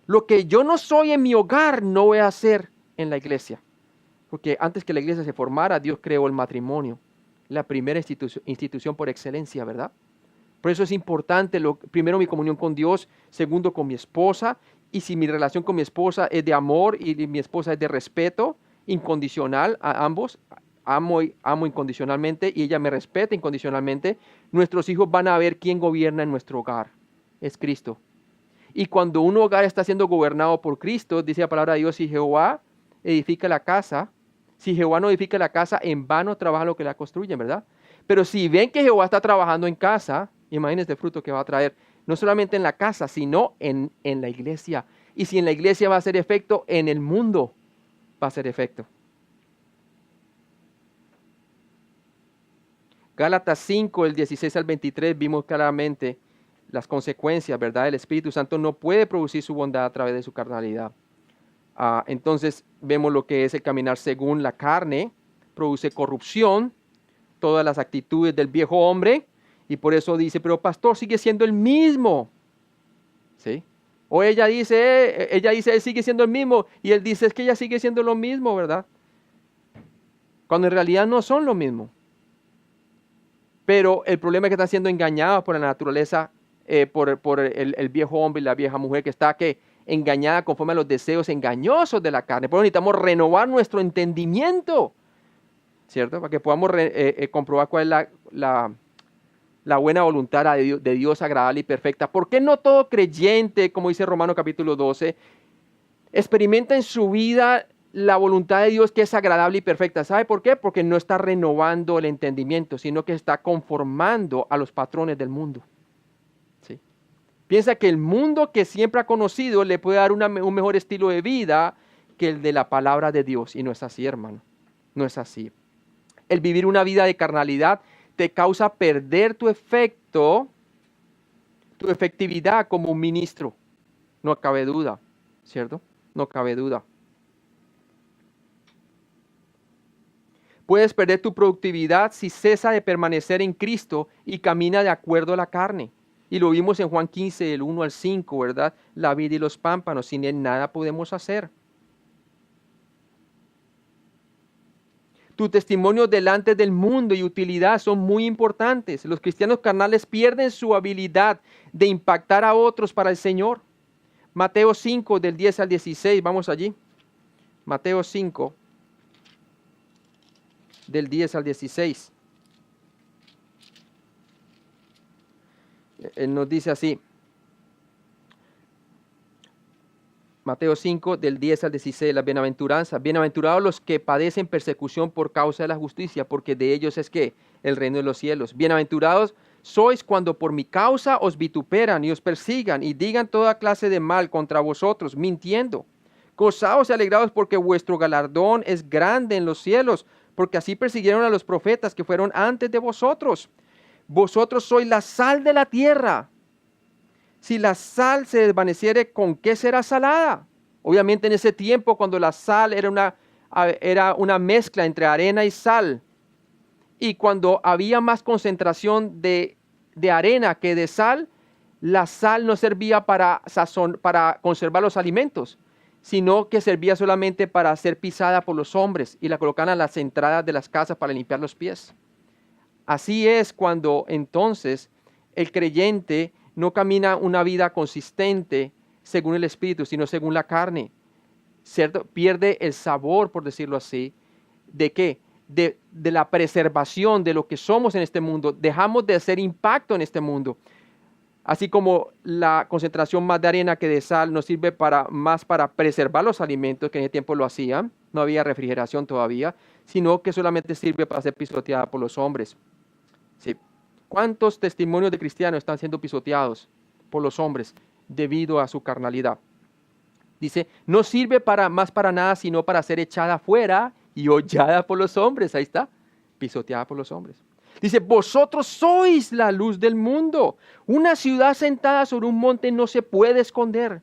Speaker 1: Lo que yo no soy en mi hogar, no voy a hacer en la iglesia. Porque antes que la iglesia se formara, Dios creó el matrimonio. La primera institución por excelencia, ¿verdad? Por eso es importante, primero, mi comunión con Dios, segundo, con mi esposa. Y si mi relación con mi esposa es de amor y mi esposa es de respeto incondicional a ambos, amo incondicionalmente y ella me respeta incondicionalmente, nuestros hijos van a ver quién gobierna en nuestro hogar. Es Cristo. Y cuando un hogar está siendo gobernado por Cristo, dice la palabra de Dios, si Jehová edifica la casa, si Jehová no edifica la casa, en vano trabaja lo que la construyen, ¿verdad? Pero si ven que Jehová está trabajando en casa, imagínense el fruto que va a traer, no solamente en la casa, sino en la iglesia. Y si en la iglesia va a hacer efecto, en el mundo va a hacer efecto. Gálatas 5, el 16 al 23, vimos claramente las consecuencias, ¿verdad? El Espíritu Santo no puede producir su bondad a través de su carnalidad. Entonces vemos lo que es el caminar según la carne, produce corrupción, todas las actitudes del viejo hombre, y por eso dice, pero pastor, sigue siendo el mismo. ¿Sí? O ella dice, él sigue siendo el mismo, y él dice, es que ella sigue siendo lo mismo, ¿verdad? Cuando en realidad no son lo mismo. Pero el problema es que están siendo engañados por la naturaleza, por el viejo hombre y la vieja mujer que está engañada conforme a los deseos engañosos de la carne. Por eso necesitamos renovar nuestro entendimiento, ¿cierto? Para que podamos comprobar cuál es la buena voluntad de Dios agradable y perfecta. ¿Por qué no todo creyente, como dice Romanos capítulo 12, experimenta en su vida la voluntad de Dios que es agradable y perfecta? ¿Sabe por qué? Porque no está renovando el entendimiento, sino que está conformando a los patrones del mundo. ¿Sí? Piensa que el mundo que siempre ha conocido le puede dar un mejor estilo de vida que el de la palabra de Dios. Y no es así, hermano. No es así. El vivir una vida de carnalidad te causa perder tu efectividad como un ministro. No cabe duda, ¿cierto? No cabe duda. Puedes perder tu productividad si cesa de permanecer en Cristo y camina de acuerdo a la carne. Y lo vimos en Juan 15, del 1 al 5, ¿verdad? La vid y los pámpanos, sin él nada podemos hacer. Tu testimonio delante del mundo y utilidad son muy importantes. Los cristianos carnales pierden su habilidad de impactar a otros para el Señor. Mateo 5, del 10 al 16, vamos allí. Mateo 5, del 10 al 16. Él nos dice así. Mateo 5, del 10 al 16, las bienaventuranzas. Bienaventurados los que padecen persecución por causa de la justicia, porque de ellos es que el reino de los cielos. Bienaventurados sois cuando por mi causa os vituperan y os persigan y digan toda clase de mal contra vosotros, mintiendo. Gozaos y alegraos porque vuestro galardón es grande en los cielos, porque así persiguieron a los profetas que fueron antes de vosotros. Vosotros sois la sal de la tierra. Si la sal se desvaneciere, ¿con qué será salada? Obviamente en ese tiempo, cuando la sal era una mezcla entre arena y sal, y cuando había más concentración de arena que de sal, la sal no servía para conservar los alimentos, sino que servía solamente para ser pisada por los hombres y la colocaban a las entradas de las casas para limpiar los pies. Así es cuando entonces el creyente no camina una vida consistente según el Espíritu, sino según la carne. ¿Cierto? Pierde el sabor, por decirlo así. ¿De qué? De la preservación de lo que somos en este mundo. Dejamos de hacer impacto en este mundo. Así como la concentración más de arena que de sal nos sirve más para preservar los alimentos, que en ese tiempo lo hacían, no había refrigeración todavía, sino que solamente sirve para ser pisoteada por los hombres. ¿Sí? ¿Cuántos testimonios de cristianos están siendo pisoteados por los hombres debido a su carnalidad? Dice, no sirve más para nada, sino para ser echada afuera y hollada por los hombres. Ahí está, pisoteada por los hombres. Dice, vosotros sois la luz del mundo. Una ciudad sentada sobre un monte no se puede esconder.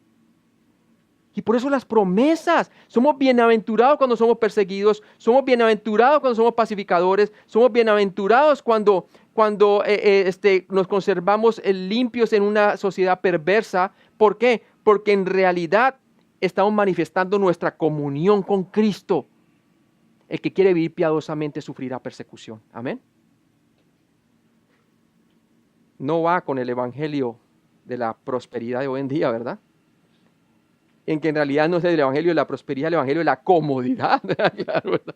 Speaker 1: Y por eso las promesas, somos bienaventurados cuando somos perseguidos, somos bienaventurados cuando somos pacificadores, somos bienaventurados cuando nos conservamos limpios en una sociedad perversa. ¿Por qué? Porque en realidad estamos manifestando nuestra comunión con Cristo. El que quiere vivir piadosamente sufrirá persecución. Amén. No va con el evangelio de la prosperidad de hoy en día, ¿verdad? En que en realidad no es el evangelio de la prosperidad, el evangelio de la comodidad. Claro, ¿verdad?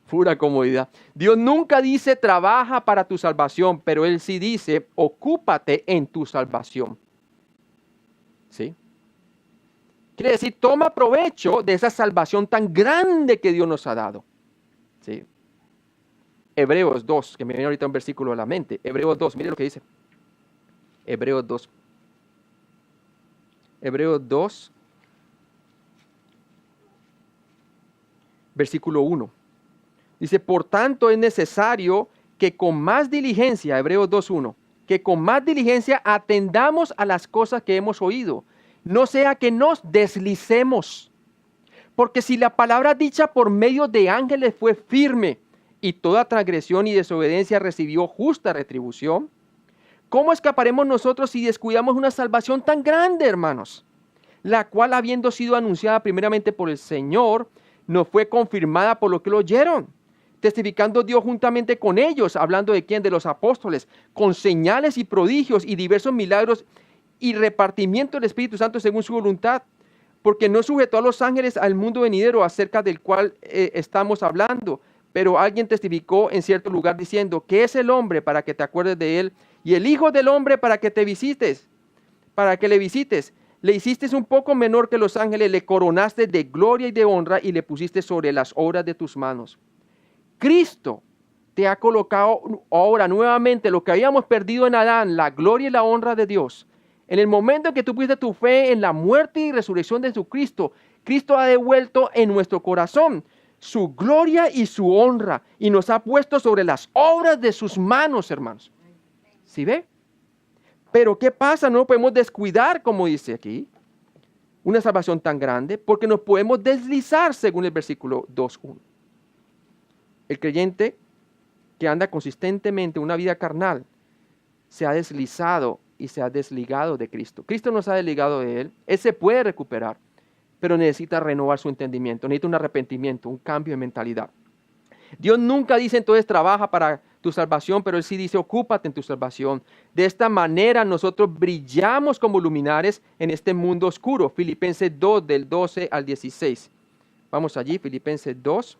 Speaker 1: Pura comodidad. Dios nunca dice trabaja para tu salvación, pero Él sí dice ocúpate en tu salvación. ¿Sí? Quiere decir, toma provecho de esa salvación tan grande que Dios nos ha dado. ¿Sí? Hebreos 2, que me viene ahorita un versículo a la mente. Hebreos 2, mire lo que dice. Hebreos 2. Hebreos 2, versículo 1. Dice, por tanto es necesario que con más diligencia, Hebreos 2:1, que con más diligencia atendamos a las cosas que hemos oído, no sea que nos deslicemos. Porque si la palabra dicha por medio de ángeles fue firme y toda transgresión y desobediencia recibió justa retribución, ¿cómo escaparemos nosotros si descuidamos una salvación tan grande, hermanos? La cual, habiendo sido anunciada primeramente por el Señor, nos fue confirmada por lo que lo oyeron, testificando Dios juntamente con ellos, hablando de quién, de los apóstoles, con señales y prodigios y diversos milagros y repartimiento del Espíritu Santo según su voluntad, porque no sujetó a los ángeles al mundo venidero acerca del cual estamos hablando, pero alguien testificó en cierto lugar diciendo, ¿qué es el hombre para que te acuerdes de él? Y el Hijo del Hombre para que te visites, para que le visites. Le hiciste un poco menor que los ángeles, le coronaste de gloria y de honra y le pusiste sobre las obras de tus manos. Cristo te ha colocado ahora nuevamente lo que habíamos perdido en Adán, la gloria y la honra de Dios. En el momento en que tú pusiste tu fe en la muerte y resurrección de Jesucristo, Cristo ha devuelto en nuestro corazón su gloria y su honra y nos ha puesto sobre las obras de sus manos, hermanos. ¿Sí ve? Pero ¿qué pasa? No podemos descuidar, como dice aquí, una salvación tan grande, porque nos podemos deslizar, según el versículo 2:1. El creyente que anda consistentemente una vida carnal se ha deslizado y se ha desligado de Cristo. Cristo no se ha desligado de Él. Él se puede recuperar, pero necesita renovar su entendimiento, necesita un arrepentimiento, un cambio de mentalidad. Dios nunca dice entonces trabaja para tu salvación, pero Él sí dice ocúpate en tu salvación. De esta manera nosotros brillamos como luminares en este mundo oscuro. Filipenses 2 del 12 al 16. Vamos allí, Filipenses 2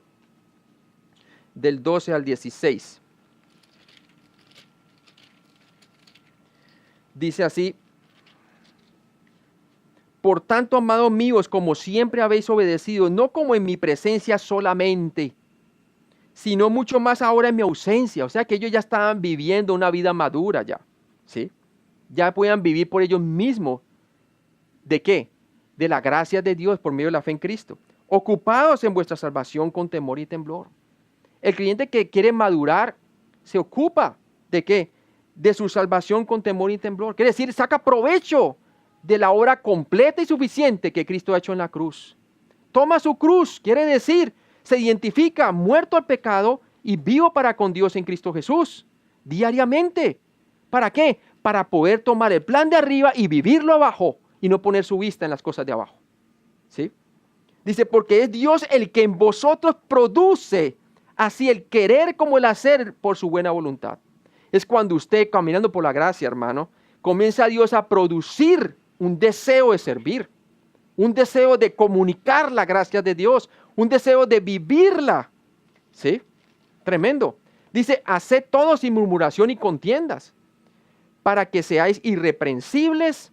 Speaker 1: del 12 al 16. Dice así, por tanto, amados míos, como siempre habéis obedecido, no como en mi presencia solamente, sino mucho más ahora en mi ausencia. O sea que ellos ya estaban viviendo una vida madura ya, ¿sí? Ya podían vivir por ellos mismos. ¿De qué? de la gracia de Dios por medio de la fe en Cristo, ocupados en vuestra salvación con temor y temblor. El creyente que quiere madurar se ocupa ¿de qué? De su salvación con temor y temblor. Quiere decir, saca provecho de la obra completa y suficiente que Cristo ha hecho en la cruz. Toma su cruz, quiere decir, se identifica muerto al pecado y vivo para con Dios en Cristo Jesús, diariamente. ¿Para qué? Para poder tomar el plan de arriba y vivirlo abajo y no poner su vista en las cosas de abajo. ¿Sí? Dice, porque es Dios el que en vosotros produce así el querer como el hacer por su buena voluntad. Es cuando usted, caminando por la gracia, hermano, comienza a Dios a producir un deseo de servir, un deseo de comunicar la gracia de Dios, un deseo de vivirla. ¿Sí? Tremendo. Dice, haced todo sin murmuración y contiendas, para que seáis irreprensibles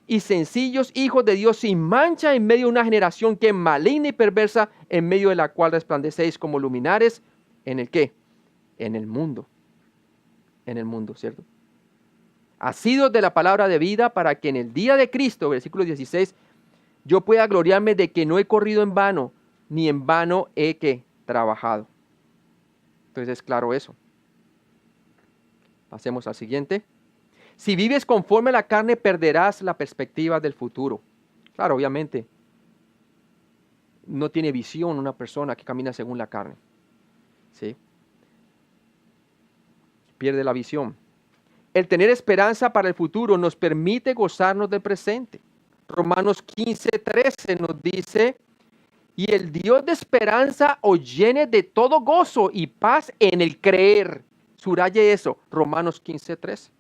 Speaker 1: y sencillos hijos de Dios sin mancha en medio de una generación que es maligna y perversa, en medio de la cual resplandecéis como luminares. ¿En el qué? En el mundo. En el mundo, ¿cierto? Asidos de la palabra de vida, para que en el día de Cristo, versículo 16, yo pueda gloriarme de que no he corrido en vano, ni en vano he ¿qué? Trabajado. Entonces es claro eso. Pasemos al siguiente. Si vives conforme a la carne, perderás la perspectiva del futuro. Claro, obviamente, no tiene visión una persona que camina según la carne. ¿Sí? Pierde la visión. El tener esperanza para el futuro nos permite gozarnos del presente. Romanos 15:13 nos dice, y el Dios de esperanza os llene de todo gozo y paz en el creer. Subraye eso, Romanos 15:13.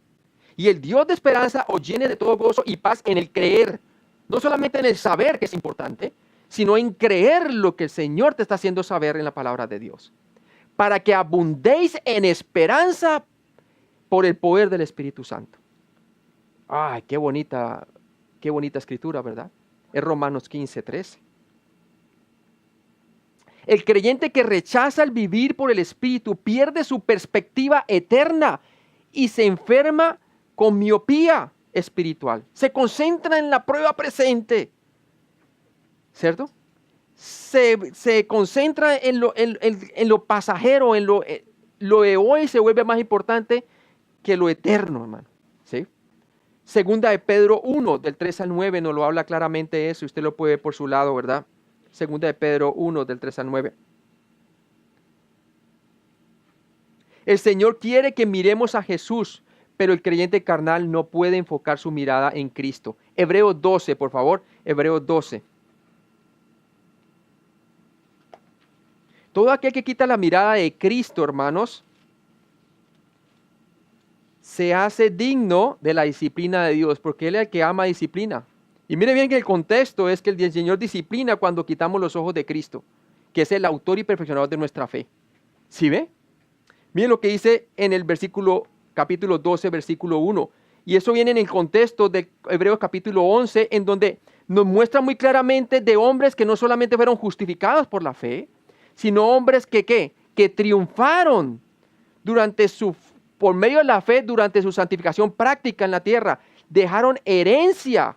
Speaker 1: Y el Dios de esperanza os llene de todo gozo y paz en el creer. No solamente en el saber, que es importante, sino en creer lo que el Señor te está haciendo saber en la palabra de Dios. Para que abundéis en esperanza por el poder del Espíritu Santo. Ay, qué bonita escritura, ¿verdad? Es Romanos 15:13. El creyente que rechaza el vivir por el Espíritu pierde su perspectiva eterna y se enferma con miopía espiritual. Se concentra en la prueba presente, ¿cierto? Se concentra en lo pasajero, en lo de hoy se vuelve más importante que lo eterno, hermano. ¿Sí? Segunda de Pedro 1, del 3 al 9, nos lo habla claramente eso. Usted lo puede ver por su lado, ¿verdad? Segunda de Pedro 1, del 3 al 9. El Señor quiere que miremos a Jesús, pero el creyente carnal no puede enfocar su mirada en Cristo. Hebreos 12, por favor. Hebreos 12. Todo aquel que quita la mirada de Cristo, hermanos, se hace digno de la disciplina de Dios, porque Él es el que ama disciplina. Y mire bien que el contexto es que el Señor disciplina cuando quitamos los ojos de Cristo, que es el autor y perfeccionador de nuestra fe. ¿Sí ve? Miren lo que dice en el capítulo 12, versículo 1. Y eso viene en el contexto de Hebreos capítulo 11, en donde nos muestra muy claramente de hombres que no solamente fueron justificados por la fe, sino hombres que triunfaron por medio de la fe durante su santificación práctica en la tierra. Dejaron herencia,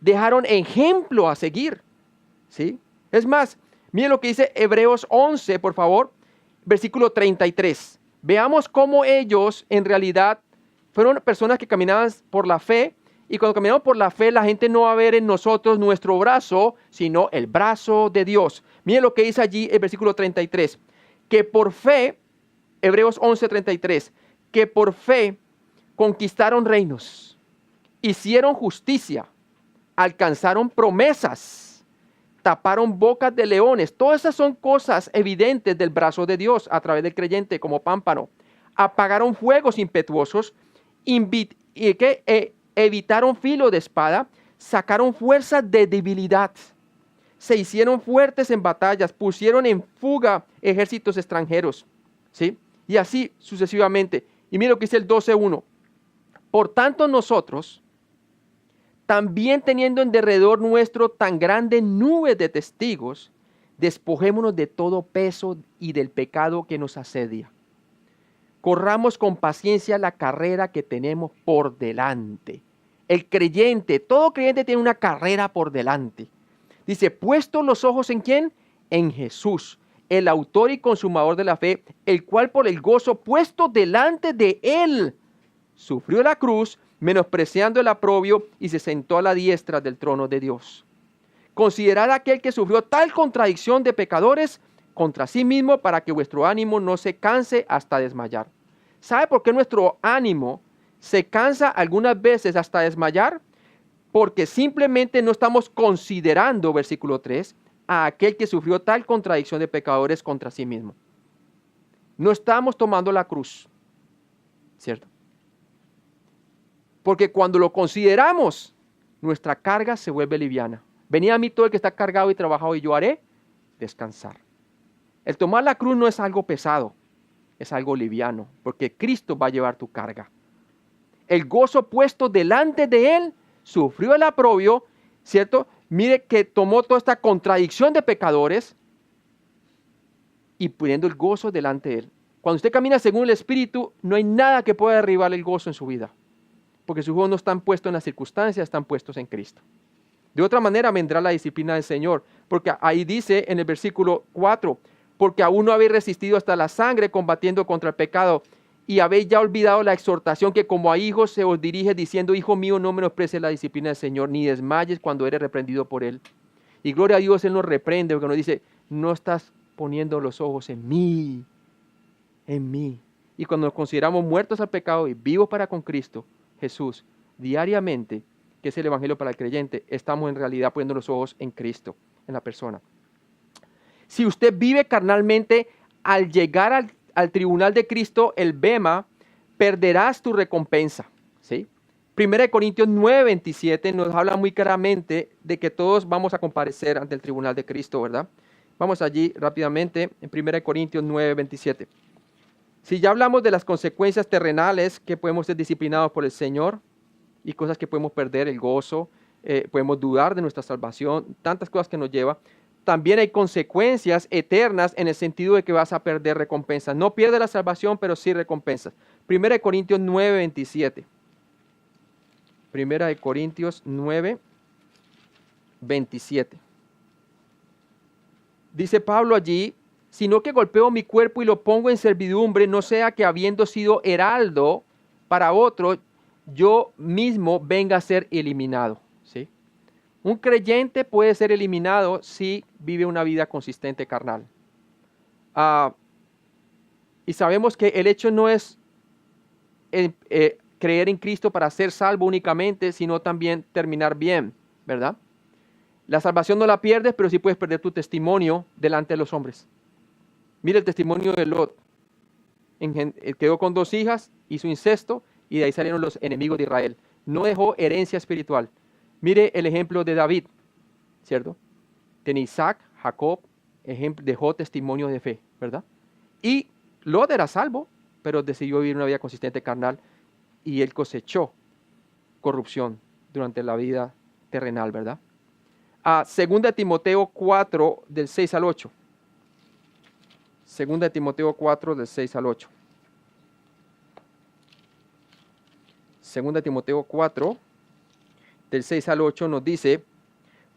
Speaker 1: dejaron ejemplo a seguir. ¿Sí? Es más, miren lo que dice Hebreos 11, por favor, versículo 33. Veamos cómo ellos en realidad fueron personas que caminaban por la fe, y cuando caminamos por la fe, la gente no va a ver en nosotros nuestro brazo, sino el brazo de Dios. Miren lo que dice allí el versículo 33, que por fe, Hebreos 11:33, que por fe conquistaron reinos, hicieron justicia, alcanzaron promesas, taparon bocas de leones. Todas esas son cosas evidentes del brazo de Dios a través del creyente como pámpano. Apagaron fuegos impetuosos, evitaron filo de espada, sacaron fuerzas de debilidad, se hicieron fuertes en batallas, pusieron en fuga ejércitos extranjeros. ¿Sí? Y así sucesivamente. Y mira lo que dice el 12:1. Por tanto nosotros, también teniendo en derredor nuestro tan grande nube de testigos, despojémonos de todo peso y del pecado que nos asedia. Corramos con paciencia la carrera que tenemos por delante. El creyente, todo creyente tiene una carrera por delante. Dice, puesto los ojos ¿en quién? En Jesús, el autor y consumador de la fe, el cual por el gozo puesto delante de él, sufrió la cruz, menospreciando el oprobio, y se sentó a la diestra del trono de Dios. Considerad aquel que sufrió tal contradicción de pecadores contra sí mismo, para que vuestro ánimo no se canse hasta desmayar. ¿Sabe por qué nuestro ánimo se cansa algunas veces hasta desmayar? Porque simplemente no estamos considerando, versículo 3, a aquel que sufrió tal contradicción de pecadores contra sí mismo. No estamos tomando la cruz, ¿cierto? Porque cuando lo consideramos, nuestra carga se vuelve liviana. Venid a mí todo el que está cargado y trabajado, y yo haré descansar. El tomar la cruz no es algo pesado, es algo liviano, porque Cristo va a llevar tu carga. El gozo puesto delante de él, sufrió el oprobio, ¿cierto? Mire que tomó toda esta contradicción de pecadores y poniendo el gozo delante de él. Cuando usted camina según el Espíritu, no hay nada que pueda derribar el gozo en su vida, porque sus ojos no están puestos en las circunstancias, están puestos en Cristo. De otra manera vendrá la disciplina del Señor, porque ahí dice en el versículo 4, porque aún no habéis resistido hasta la sangre combatiendo contra el pecado, y habéis ya olvidado la exhortación que como a hijos se os dirige diciendo, hijo mío, no menosprecies la disciplina del Señor, ni desmayes cuando eres reprendido por él. Y gloria a Dios, él nos reprende, porque nos dice, no estás poniendo los ojos en mí, en mí. Y cuando nos consideramos muertos al pecado y vivos para con Cristo, Jesús, diariamente, que es el evangelio para el creyente, estamos en realidad poniendo los ojos en Cristo, en la persona. Si usted vive carnalmente, al llegar al tribunal de Cristo, el bema, perderás tu recompensa, ¿sí? 1 Corintios 9:27 nos habla muy claramente de que todos vamos a comparecer ante el tribunal de Cristo, ¿verdad? Vamos allí rápidamente en 1 Corintios 9:27. Si ya hablamos de las consecuencias terrenales que podemos ser disciplinados por el Señor y cosas que podemos perder, el gozo, podemos dudar de nuestra salvación, tantas cosas que nos lleva. También hay consecuencias eternas en el sentido de que vas a perder recompensas. No pierdes la salvación, pero sí recompensas. 1 Corintios 9:27. 1 Corintios 9:27. Dice Pablo allí, sino que golpeo mi cuerpo y lo pongo en servidumbre, no sea que habiendo sido heraldo para otro, yo mismo venga a ser eliminado. ¿Sí? Un creyente puede ser eliminado si vive una vida consistente carnal. Y sabemos que el hecho no es creer en Cristo para ser salvo únicamente, sino también terminar bien, ¿verdad? La salvación no la pierdes, pero sí puedes perder tu testimonio delante de los hombres. Mira el testimonio de Lot. Quedó con 2 hijas, hizo incesto, y de ahí salieron los enemigos de Israel. No dejó herencia espiritual. Mire el ejemplo de David, ¿cierto? Tiene Isaac, Jacob, dejó testimonio de fe, ¿verdad? Y Lot era salvo, pero decidió vivir una vida consistente carnal y él cosechó corrupción durante la vida terrenal, ¿verdad? 2 Timoteo 4, del 6 al 8. 2 Timoteo 4, del 6 al 8. 2 Timoteo 4, del 6 al 8 nos dice,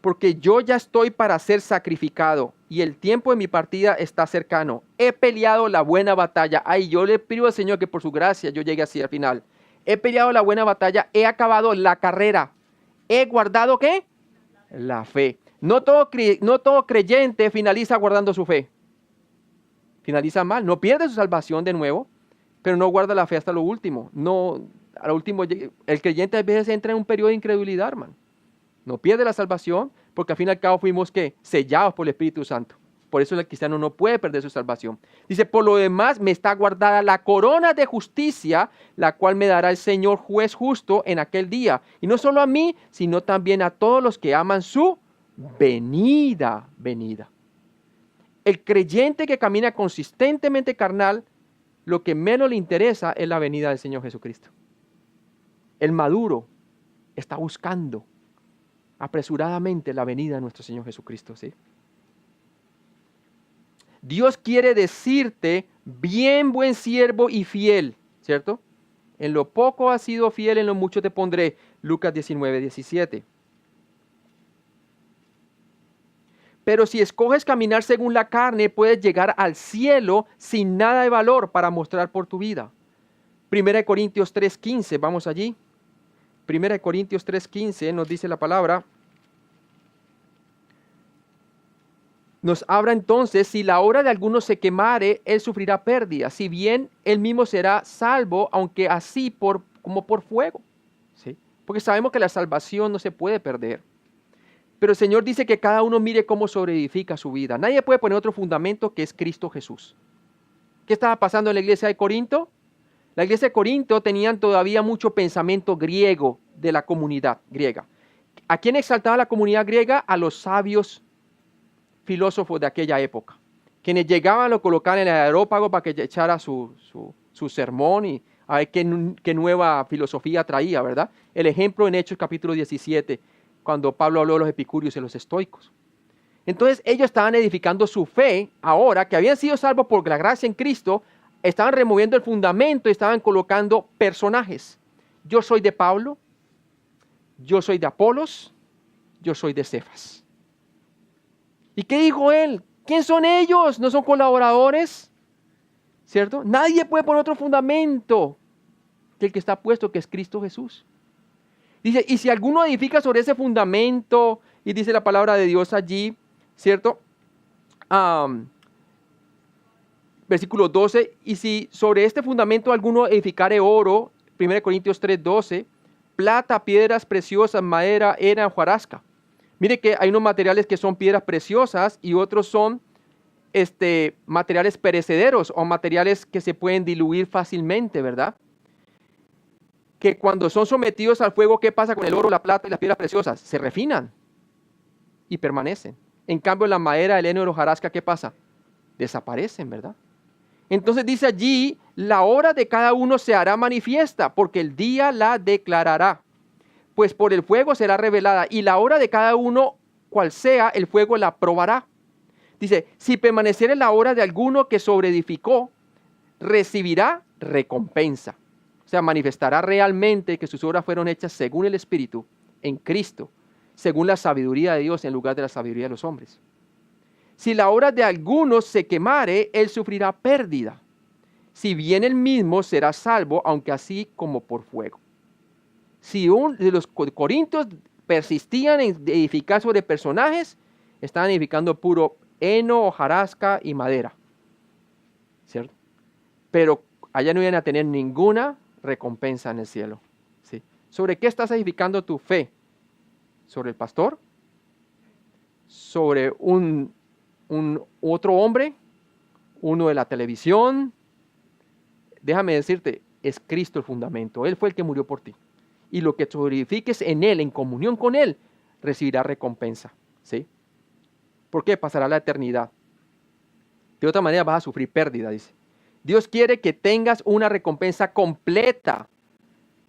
Speaker 1: porque yo ya estoy para ser sacrificado y el tiempo de mi partida está cercano. He peleado la buena batalla. Ay, yo le pido al Señor que por su gracia yo llegue así al final. He peleado la buena batalla, he acabado la carrera. He guardado, ¿qué? La fe. No todo creyente finaliza guardando su fe. Finaliza mal, no pierde su salvación de nuevo, pero no guarda la fe hasta lo último. No, a lo último, el creyente a veces entra en un periodo de incredulidad, hermano. No pierde la salvación, porque al fin y al cabo fuimos ¿qué? Sellados por el Espíritu Santo. Por eso el cristiano no puede perder su salvación. Dice, por lo demás me está guardada la corona de justicia, la cual me dará el Señor juez justo en aquel día. Y no solo a mí, sino también a todos los que aman su venida. El creyente que camina consistentemente carnal, lo que menos le interesa es la venida del Señor Jesucristo. El maduro está buscando apresuradamente la venida de nuestro Señor Jesucristo, ¿sí? Dios quiere decirte, bien buen siervo y fiel, ¿cierto? En lo poco has sido fiel, en lo mucho te pondré. Lucas 19:17. Pero si escoges caminar según la carne, puedes llegar al cielo sin nada de valor para mostrar por tu vida. 1 Corintios 3:15, vamos allí. 1 Corintios 3:15 nos dice la palabra. Nos habla entonces, si la obra de alguno se quemare, él sufrirá pérdida, si bien él mismo será salvo, aunque así como por fuego. ¿Sí? Porque sabemos que la salvación no se puede perder. Pero el Señor dice que cada uno mire cómo sobreedifica su vida. Nadie puede poner otro fundamento que es Cristo Jesús. ¿Qué estaba pasando en la iglesia de Corinto? La iglesia de Corinto tenían todavía mucho pensamiento griego de la comunidad griega. ¿A quién exaltaba la comunidad griega? A los sabios filósofos de aquella época. Quienes llegaban lo colocaban en el aerópago para que echara su sermón y a ver qué nueva filosofía traía, ¿verdad? El ejemplo en Hechos capítulo 17, cuando Pablo habló de los epicúreos y los estoicos. Entonces ellos estaban edificando su fe, ahora que habían sido salvos por la gracia en Cristo, estaban removiendo el fundamento y estaban colocando personajes. Yo soy de Pablo, yo soy de Apolos, yo soy de Cefas. ¿Y qué dijo él? ¿Quién son ellos? ¿No son colaboradores? ¿Cierto? Nadie puede poner otro fundamento que el que está puesto, que es Cristo Jesús. Dice, y si alguno edifica sobre ese fundamento, y dice la palabra de Dios allí, ¿cierto? Versículo 12, y si sobre este fundamento alguno edificare oro, 1 Corintios 3:12, plata, piedras preciosas, madera, hena, hojarasca. Mire que hay unos materiales que son piedras preciosas y otros son materiales perecederos o materiales que se pueden diluir fácilmente, ¿verdad? Que cuando son sometidos al fuego, ¿qué pasa con el oro, la plata y las piedras preciosas? Se refinan y permanecen. En cambio, la madera, el heno y la hojarasca, ¿qué pasa? Desaparecen, ¿verdad? Entonces dice allí, la obra de cada uno se hará manifiesta, porque el día la declarará. Pues por el fuego será revelada, y la obra de cada uno, cual sea, el fuego la probará. Dice, si permaneciere la obra de alguno que sobreedificó, recibirá recompensa. O sea, manifestará realmente que sus obras fueron hechas según el Espíritu, en Cristo, según la sabiduría de Dios en lugar de la sabiduría de los hombres. Si la obra de alguno se quemare, él sufrirá pérdida. Si bien él mismo será salvo, aunque así como por fuego. Si los corintios persistían en edificar sobre personajes, estaban edificando puro heno, hojarasca y madera. ¿Cierto? Pero allá no iban a tener ninguna recompensa en el cielo. ¿Sí? ¿Sobre qué estás edificando tu fe? ¿Sobre el pastor? ¿Sobre un otro hombre? ¿Uno de la televisión? Déjame decirte, es Cristo el fundamento. Él fue el que murió por ti. Y lo que sobreedifiques en Él, en comunión con Él, recibirá recompensa. ¿Sí? ¿Por qué? Pasará la eternidad. De otra manera vas a sufrir pérdida, dice. Dios quiere que tengas una recompensa completa.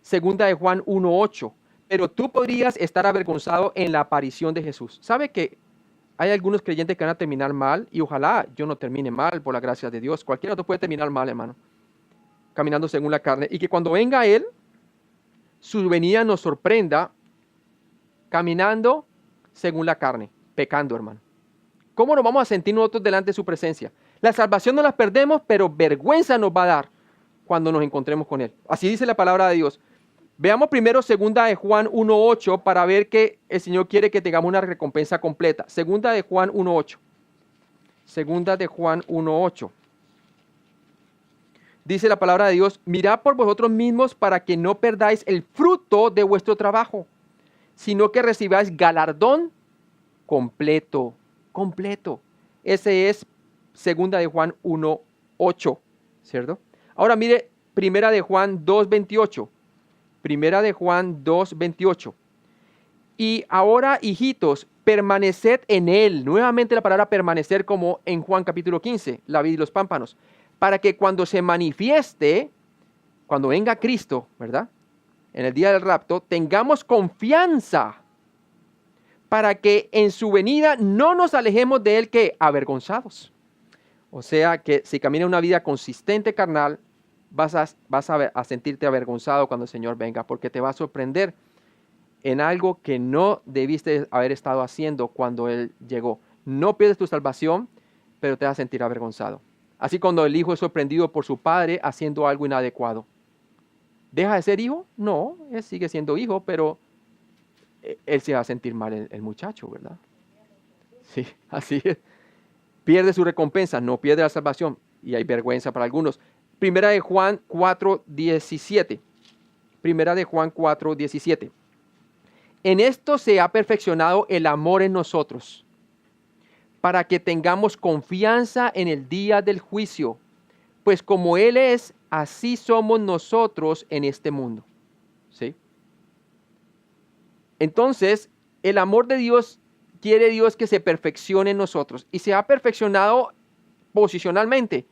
Speaker 1: Segunda de Juan 1:8. Pero tú podrías estar avergonzado en la aparición de Jesús. ¿Sabe que hay algunos creyentes que van a terminar mal? Y ojalá yo no termine mal por la gracia de Dios. Cualquiera otro puede terminar mal, hermano. Caminando según la carne. Y que cuando venga Él, su venida nos sorprenda caminando según la carne, pecando, hermano. ¿Cómo nos vamos a sentir nosotros delante de su presencia? La salvación no la perdemos, pero vergüenza nos va a dar cuando nos encontremos con Él. Así dice la palabra de Dios. Veamos primero segunda de Juan 1:8 para ver que el Señor quiere que tengamos una recompensa completa. Segunda de Juan 1:8. Segunda de Juan 1:8. Dice la palabra de Dios, mirad por vosotros mismos para que no perdáis el fruto de vuestro trabajo, sino que recibáis galardón completo, completo. Ese es segunda de Juan 1:8, ¿cierto? Ahora mire, primera de Juan 2:28. Primera de Juan 2:28. Y ahora, hijitos, permaneced en Él. Nuevamente la palabra permanecer como en Juan capítulo 15, la vid y los pámpanos. Para que cuando se manifieste, cuando venga Cristo, ¿verdad? En el día del rapto, tengamos confianza para que en su venida no nos alejemos de Él que avergonzados. O sea que si camina una vida consistente carnal, vas a sentirte avergonzado cuando el Señor venga, porque te va a sorprender en algo que no debiste haber estado haciendo cuando Él llegó. No pierdes tu salvación, pero te vas a sentir avergonzado. Así cuando el hijo es sorprendido por su padre haciendo algo inadecuado. ¿Deja de ser hijo? No, él sigue siendo hijo, pero él se va a sentir mal el muchacho, ¿verdad? Sí, así es. Pierde su recompensa, no pierde la salvación. Y hay vergüenza para algunos. Primera de Juan 4:17. Primera de Juan 4:17. En esto se ha perfeccionado el amor en nosotros, para que tengamos confianza en el día del juicio, pues como Él es, así somos nosotros en este mundo. ¿Sí? Entonces, el amor de Dios, quiere Dios que se perfeccione en nosotros, y se ha perfeccionado posicionalmente,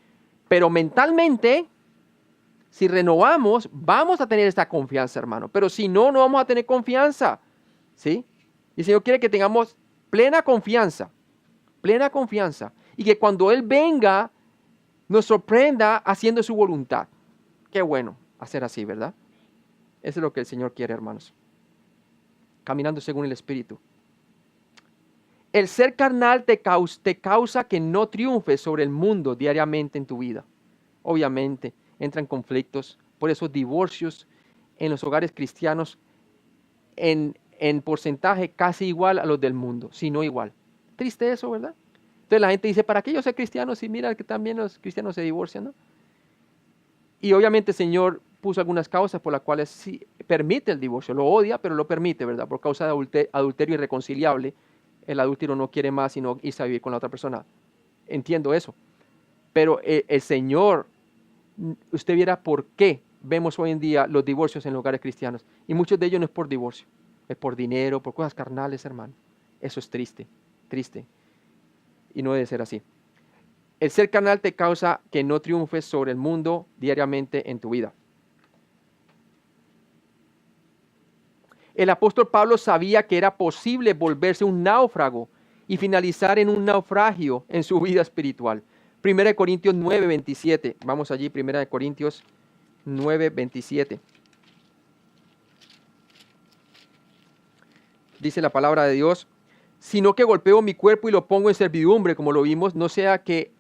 Speaker 1: pero mentalmente, si renovamos, vamos a tener esta confianza, hermano, pero si no, no vamos a tener confianza. ¿Sí? Y el Señor quiere que tengamos plena confianza, y que cuando Él venga, nos sorprenda haciendo su voluntad. Qué bueno hacer así, ¿verdad? Eso es lo que el Señor quiere, hermanos. Caminando según el Espíritu. El ser carnal te causa que no triunfes sobre el mundo diariamente en tu vida. Obviamente, entran conflictos, por eso divorcios en los hogares cristianos en porcentaje casi igual a los del mundo, si no igual. Triste eso, ¿verdad? Entonces la gente dice, ¿para qué yo soy cristiano? Si mira que también los cristianos se divorcian, ¿no? Y obviamente el Señor puso algunas causas por las cuales sí permite el divorcio. Lo odia, pero lo permite, ¿verdad? Por causa de adulterio irreconciliable. El adúltero no quiere más sino irse a vivir con la otra persona. Entiendo eso. Pero el Señor, usted viera por qué vemos hoy en día los divorcios en los hogares cristianos. Y muchos de ellos no es por divorcio. Es por dinero, por cosas carnales, hermano. Eso es triste, triste. Y no debe ser así. El ser carnal te causa que no triunfes sobre el mundo diariamente en tu vida. El apóstol Pablo sabía que era posible volverse un náufrago y finalizar en un naufragio en su vida espiritual. 1 Corintios 9:27. Vamos allí, 1 Corintios 9:27. Dice la palabra de Dios, sino que golpeo mi cuerpo y lo pongo en servidumbre, como lo vimos, no sea que,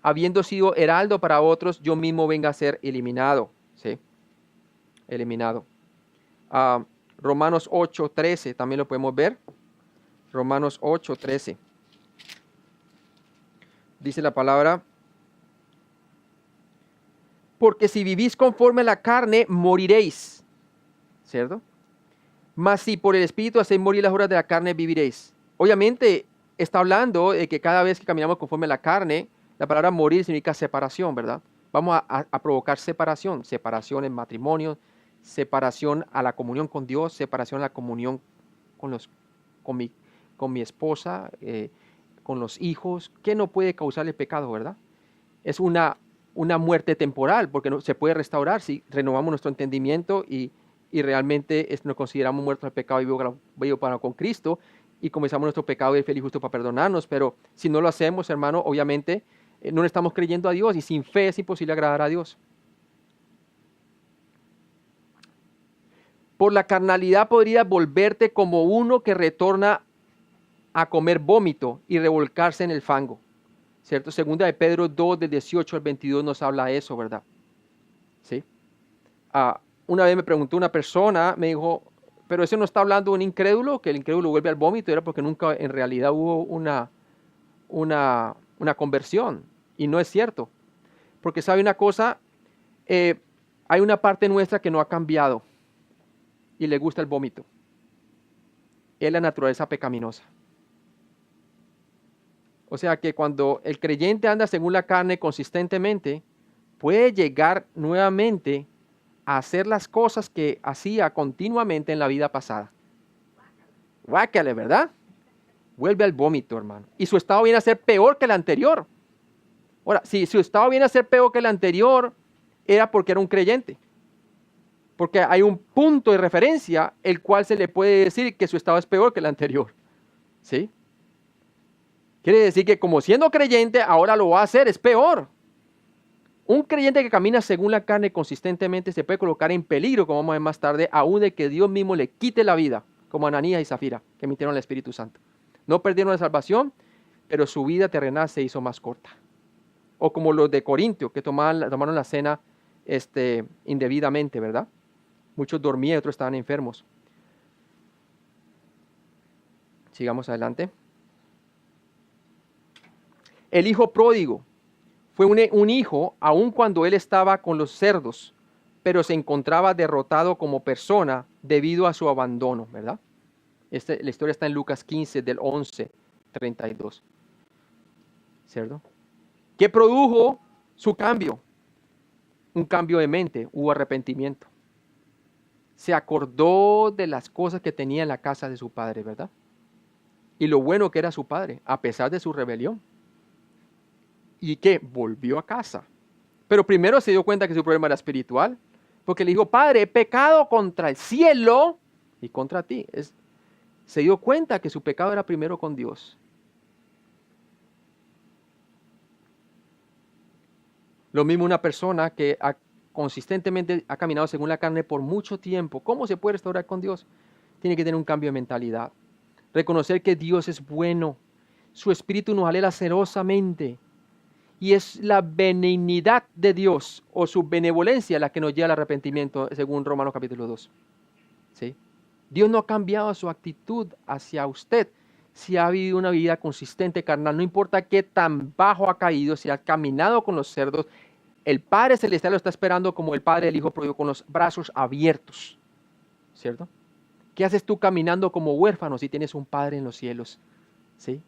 Speaker 1: habiendo sido heraldo para otros, yo mismo venga a ser eliminado. ¿Sí? Eliminado. Romanos 8:13, también lo podemos ver. Romanos 8:13. Dice la palabra, porque si vivís conforme a la carne, moriréis. ¿Cierto? Mas si por el Espíritu hacéis morir las obras de la carne, viviréis. Obviamente está hablando de que cada vez que caminamos conforme a la carne, la palabra morir significa separación, ¿verdad? Vamos a provocar separación en matrimonio, separación a la comunión con Dios, separación a la comunión con mi esposa, con los hijos. ¿Qué no puede causar el pecado, verdad? Es una muerte temporal, porque no, se puede restaurar si renovamos nuestro entendimiento y realmente nos consideramos muertos al pecado y vivos para con Cristo, y comenzamos nuestro pecado y el fiel y justo para perdonarnos. Pero si no lo hacemos, hermano, obviamente no le estamos creyendo a Dios, y sin fe es imposible agradar a Dios. Por la carnalidad podrías volverte como uno que retorna a comer vómito y revolcarse en el fango. ¿Cierto? Segunda de Pedro 2, del 18 al 22 nos habla de eso, ¿verdad? ¿Sí? Una vez me preguntó una persona, me dijo, pero eso no está hablando de un incrédulo, que el incrédulo vuelve al vómito. Era porque nunca en realidad hubo una conversión. Y no es cierto. Porque sabe una cosa, hay una parte nuestra que no ha cambiado y le gusta el vómito. Es la naturaleza pecaminosa. O sea que cuando el creyente anda según la carne consistentemente, puede llegar nuevamente a hacer las cosas que hacía continuamente en la vida pasada. Guácale, ¿verdad? Vuelve al vómito, hermano. Y su estado viene a ser peor que el anterior. Ahora, si su estado viene a ser peor que el anterior, era porque era un creyente. Porque hay un punto de referencia el cual se le puede decir que su estado es peor que el anterior. ¿Sí? Quiere decir que como siendo creyente, ahora lo va a hacer, es peor. Un creyente que camina según la carne consistentemente se puede colocar en peligro, como vamos a ver más tarde, aún de que Dios mismo le quite la vida, como Ananías y Zafira, que mintieron al Espíritu Santo. No perdieron la salvación, pero su vida terrenal se hizo más corta. O como los de Corintio, que tomaron la cena indebidamente, ¿verdad? Muchos dormían y otros estaban enfermos. Sigamos adelante. El hijo pródigo fue un hijo aun cuando él estaba con los cerdos, pero se encontraba derrotado como persona debido a su abandono, ¿verdad? La historia está en Lucas 15, del 11-32. ¿Cierto? ¿Qué produjo su cambio? Un cambio de mente, hubo arrepentimiento. Se acordó de las cosas que tenía en la casa de su padre, ¿verdad? Y lo bueno que era su padre, a pesar de su rebelión. ¿Y qué? Volvió a casa. Pero primero se dio cuenta que su problema era espiritual, porque le dijo, Padre, he pecado contra el cielo y contra ti. Se dio cuenta que su pecado era primero con Dios. Lo mismo una persona que consistentemente ha caminado según la carne por mucho tiempo. ¿Cómo se puede restaurar con Dios? Tiene que tener un cambio de mentalidad. Reconocer que Dios es bueno. Su espíritu nos anhela celosamente. Y es la benignidad de Dios o su benevolencia la que nos lleva al arrepentimiento, según Romanos capítulo 2. ¿Sí? Dios no ha cambiado su actitud hacia usted si ha vivido una vida consistente carnal. No importa qué tan bajo ha caído, si ha caminado con los cerdos, el Padre Celestial lo está esperando como el Padre del Hijo pródigo, con los brazos abiertos. ¿Cierto? ¿Qué haces tú caminando como huérfano si tienes un Padre en los cielos? ¿Sí?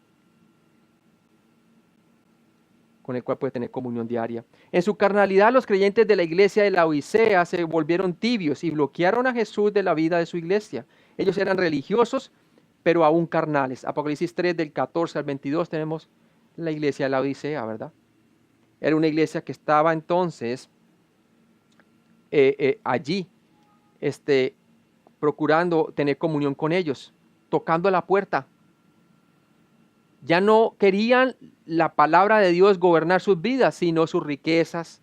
Speaker 1: Con el cual puede tener comunión diaria. En su carnalidad, los creyentes de la iglesia de la Odisea se volvieron tibios y bloquearon a Jesús de la vida de su iglesia. Ellos eran religiosos, pero aún carnales. Apocalipsis 3, del 14 al 22, tenemos la iglesia de la Odisea, ¿verdad? Era una iglesia que estaba entonces allí, procurando tener comunión con ellos, tocando la puerta. Ya no querían la palabra de Dios gobernar sus vidas, sino sus riquezas,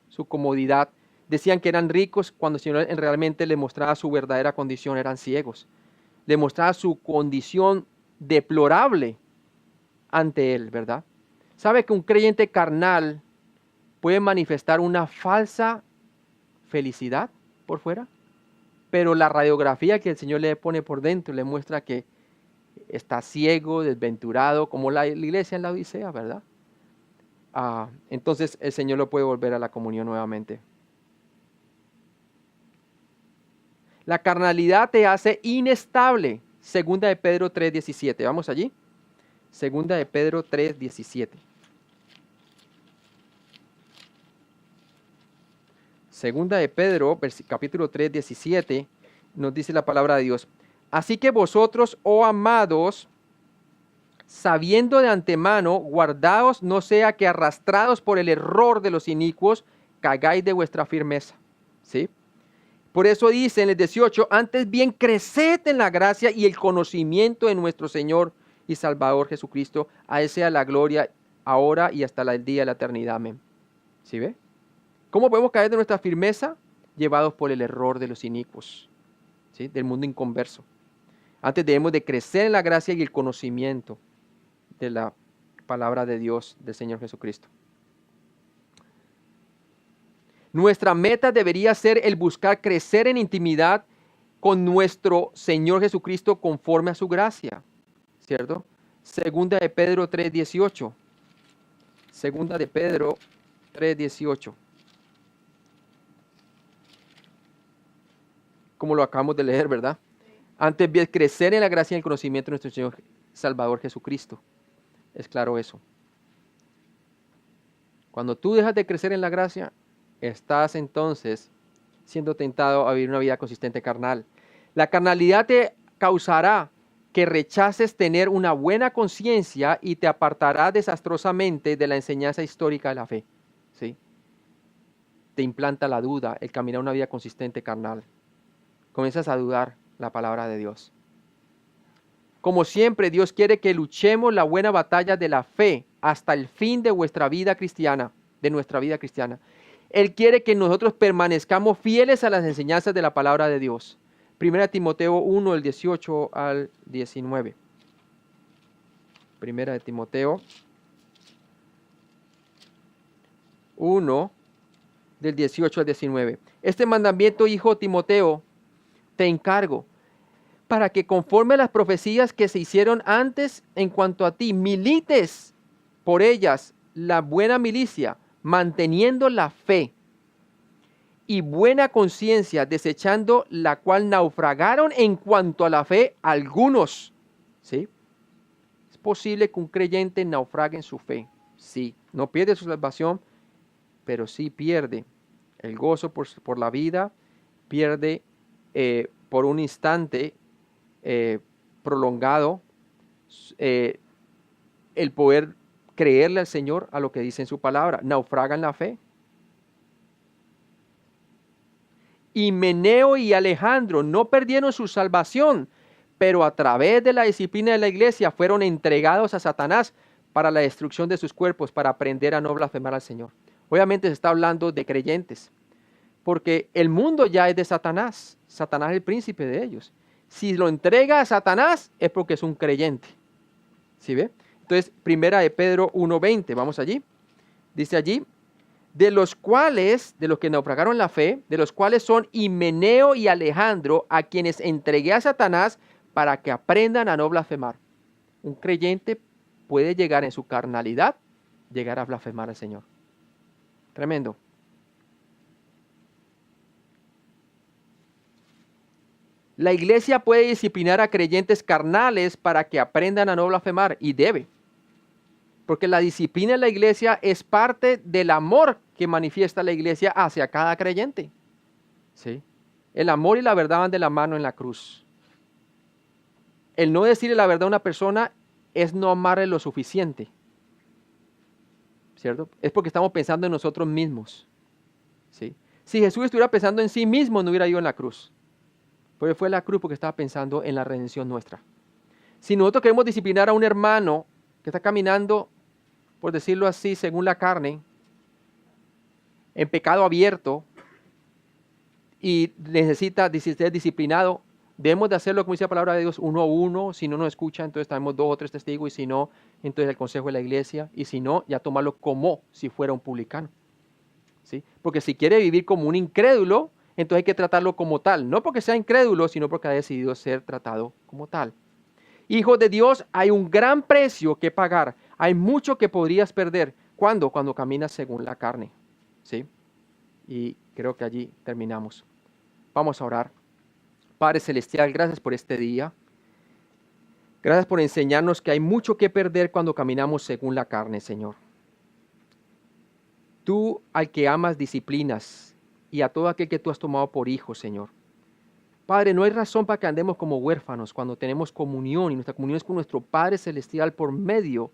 Speaker 1: su comodidad. Decían que eran ricos cuando el Señor realmente les mostraba su verdadera condición, eran ciegos. Le mostraba su condición deplorable ante Él, ¿verdad? ¿Sabe que un creyente carnal puede manifestar una falsa felicidad por fuera? Pero la radiografía que el Señor le pone por dentro le muestra que está ciego, desventurado, como la iglesia en la Odisea, ¿verdad? Entonces el Señor lo puede volver a la comunión nuevamente. La carnalidad te hace inestable. Segunda de Pedro 3:17. Vamos allí. Segunda de Pedro 3:17. Segunda de Pedro, capítulo 3:17, nos dice la palabra de Dios. Así que vosotros, oh amados, sabiendo de antemano, guardaos, no sea que arrastrados por el error de los inicuos, caigáis de vuestra firmeza. ¿Sí? Por eso dice en el 18, antes bien creced en la gracia y el conocimiento de nuestro Señor y Salvador Jesucristo. A Él sea la gloria ahora y hasta el día de la eternidad. Amén. ¿Sí ve? ¿Cómo podemos caer de nuestra firmeza? Llevados por el error de los inicuos, ¿sí? Del mundo inconverso. Antes debemos de crecer en la gracia y el conocimiento de la palabra de Dios, del Señor Jesucristo. Nuestra meta debería ser el buscar crecer en intimidad con nuestro Señor Jesucristo conforme a su gracia, ¿cierto? Segunda de Pedro 3:18. Segunda de Pedro 3:18. Como lo acabamos de leer, ¿verdad? Antes bien crecer en la gracia y el conocimiento de nuestro Señor Salvador Jesucristo. Es claro eso. Cuando tú dejas de crecer en la gracia, estás entonces siendo tentado a vivir una vida consistente carnal. La carnalidad te causará que rechaces tener una buena conciencia y te apartará desastrosamente de la enseñanza histórica de la fe. ¿Sí? Te implanta la duda, el caminar una vida consistente carnal. Comienzas a dudar la palabra de Dios. Como siempre, Dios quiere que luchemos la buena batalla de la fe hasta el fin de vuestra vida cristiana, de nuestra vida cristiana. Él quiere que nosotros permanezcamos fieles a las enseñanzas de la palabra de Dios. 1 Timoteo 1, del 18 al 19. 1 Timoteo 1, del 18 al 19. Este mandamiento, hijo Timoteo, te encargo, para que conforme a las profecías que se hicieron antes en cuanto a ti, milites por ellas la buena milicia, manteniendo la fe y buena conciencia, desechando la cual naufragaron en cuanto a la fe algunos. ¿Sí? Es posible que un creyente naufrague en su fe. Sí, no pierde su salvación, pero sí pierde el gozo por la vida, pierde por un instante prolongado el poder creerle al Señor a lo que dice en su palabra. Naufraga en la fe. Himeneo y Alejandro no perdieron su salvación, pero a través de la disciplina de la iglesia fueron entregados a Satanás para la destrucción de sus cuerpos, para aprender a no blasfemar al Señor. Obviamente se está hablando de creyentes, porque el mundo ya es de Satanás. Satanás es el príncipe de ellos. Si lo entrega a Satanás es porque es un creyente. ¿Sí ve? Entonces, 1 Pedro 1:20, vamos allí. Dice allí, de los que naufragaron la fe, de los cuales son Himeneo y Alejandro, a quienes entregué a Satanás para que aprendan a no blasfemar. Un creyente puede llegar en su carnalidad, llegar a blasfemar al Señor. Tremendo. La iglesia puede disciplinar a creyentes carnales para que aprendan a no blasfemar, y debe. Porque la disciplina en la iglesia es parte del amor que manifiesta la iglesia hacia cada creyente. ¿Sí? El amor y la verdad van de la mano en la cruz. El no decirle la verdad a una persona es no amarle lo suficiente. ¿Cierto? Es porque estamos pensando en nosotros mismos. ¿Sí? Si Jesús estuviera pensando en sí mismo, no hubiera ido en la cruz. Pero fue la cruz porque estaba pensando en la redención nuestra. Si nosotros queremos disciplinar a un hermano que está caminando, por decirlo así, según la carne, en pecado abierto y necesita ser disciplinado, debemos de hacerlo, como dice la palabra de Dios, 1 a 1. Si no nos escucha, entonces tenemos 2 o 3 testigos, y si no, entonces el consejo de la iglesia, y si no, ya tomarlo como si fuera un publicano. ¿Sí? Porque si quiere vivir como un incrédulo, entonces hay que tratarlo como tal, no porque sea incrédulo, sino porque ha decidido ser tratado como tal. Hijos de Dios, hay un gran precio que pagar, hay mucho que podrías perder. ¿Cuándo? Cuando caminas según la carne. ¿Sí? Y creo que allí terminamos. Vamos a orar. Padre Celestial, gracias por este día. Gracias por enseñarnos que hay mucho que perder cuando caminamos según la carne, Señor. Tú, al que amas, disciplinas, y a todo aquel que tú has tomado por hijo, Señor. Padre, no hay razón para que andemos como huérfanos cuando tenemos comunión, y nuestra comunión es con nuestro Padre Celestial por medio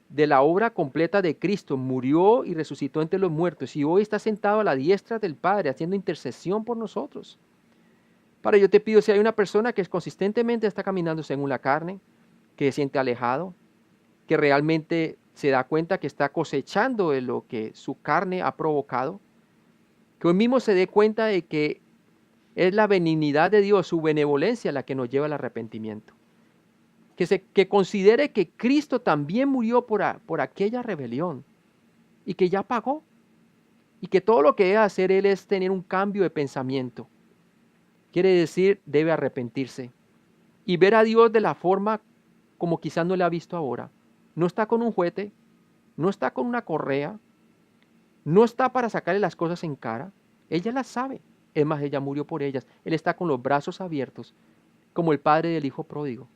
Speaker 1: de la obra completa de Cristo. Murió y resucitó entre los muertos, y hoy está sentado a la diestra del Padre haciendo intercesión por nosotros. Padre, yo te pido, si hay una persona que consistentemente está caminando según la carne, que se siente alejado, que realmente se da cuenta que está cosechando de lo que su carne ha provocado, que hoy mismo se dé cuenta de que es la benignidad de Dios, su benevolencia, la que nos lleva al arrepentimiento. Que considere que Cristo también murió por aquella rebelión y que ya pagó. Y que todo lo que debe hacer Él es tener un cambio de pensamiento. Quiere decir, debe arrepentirse y ver a Dios de la forma como quizás no le ha visto ahora. No está con un juguete, no está con una correa, no está para sacarle las cosas en cara. Ella las sabe. Es más, ella murió por ellas. Él está con los brazos abiertos, como el padre del hijo pródigo.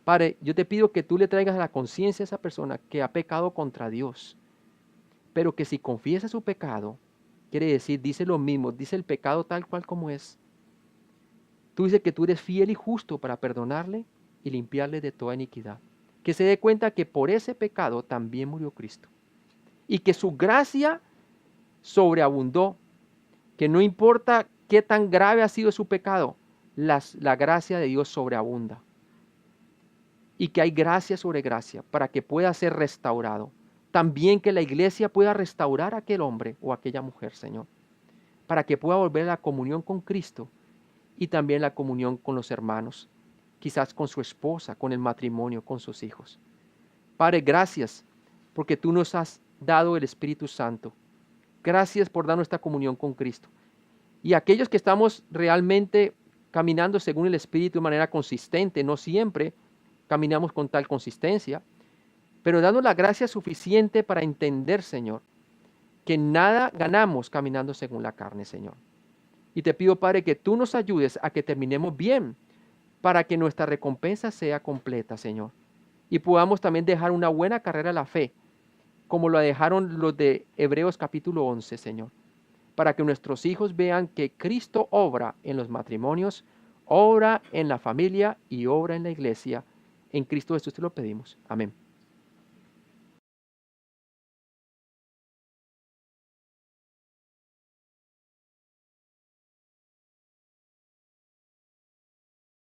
Speaker 1: Padre, yo te pido que tú le traigas a la conciencia a esa persona que ha pecado contra Dios, pero que si confiesa su pecado, quiere decir, dice lo mismo, dice el pecado tal cual como es. Tú dices que tú eres fiel y justo para perdonarle y limpiarle de toda iniquidad. Que se dé cuenta que por ese pecado también murió Cristo. Y que su gracia sobreabundó. Que no importa qué tan grave ha sido su pecado, la gracia de Dios sobreabunda. Y que hay gracia sobre gracia para que pueda ser restaurado, también que la iglesia pueda restaurar a aquel hombre o aquella mujer, Señor, para que pueda volver a la comunión con Cristo y también la comunión con los hermanos, quizás con su esposa, con el matrimonio, con sus hijos. Padre, gracias porque tú nos has dado el Espíritu Santo. Gracias por dar nuestra comunión con Cristo. Y aquellos que estamos realmente caminando según el Espíritu de manera consistente, no siempre caminamos con tal consistencia, pero dando la gracia suficiente para entender, Señor, que nada ganamos caminando según la carne, Señor. Y te pido, Padre, que tú nos ayudes a que terminemos bien para que nuestra recompensa sea completa, Señor. Y podamos también dejar una buena carrera a la fe, como lo dejaron los de Hebreos capítulo 11, Señor. Para que nuestros hijos vean que Cristo obra en los matrimonios, obra en la familia y obra en la iglesia. En Cristo Jesús te lo pedimos. Amén.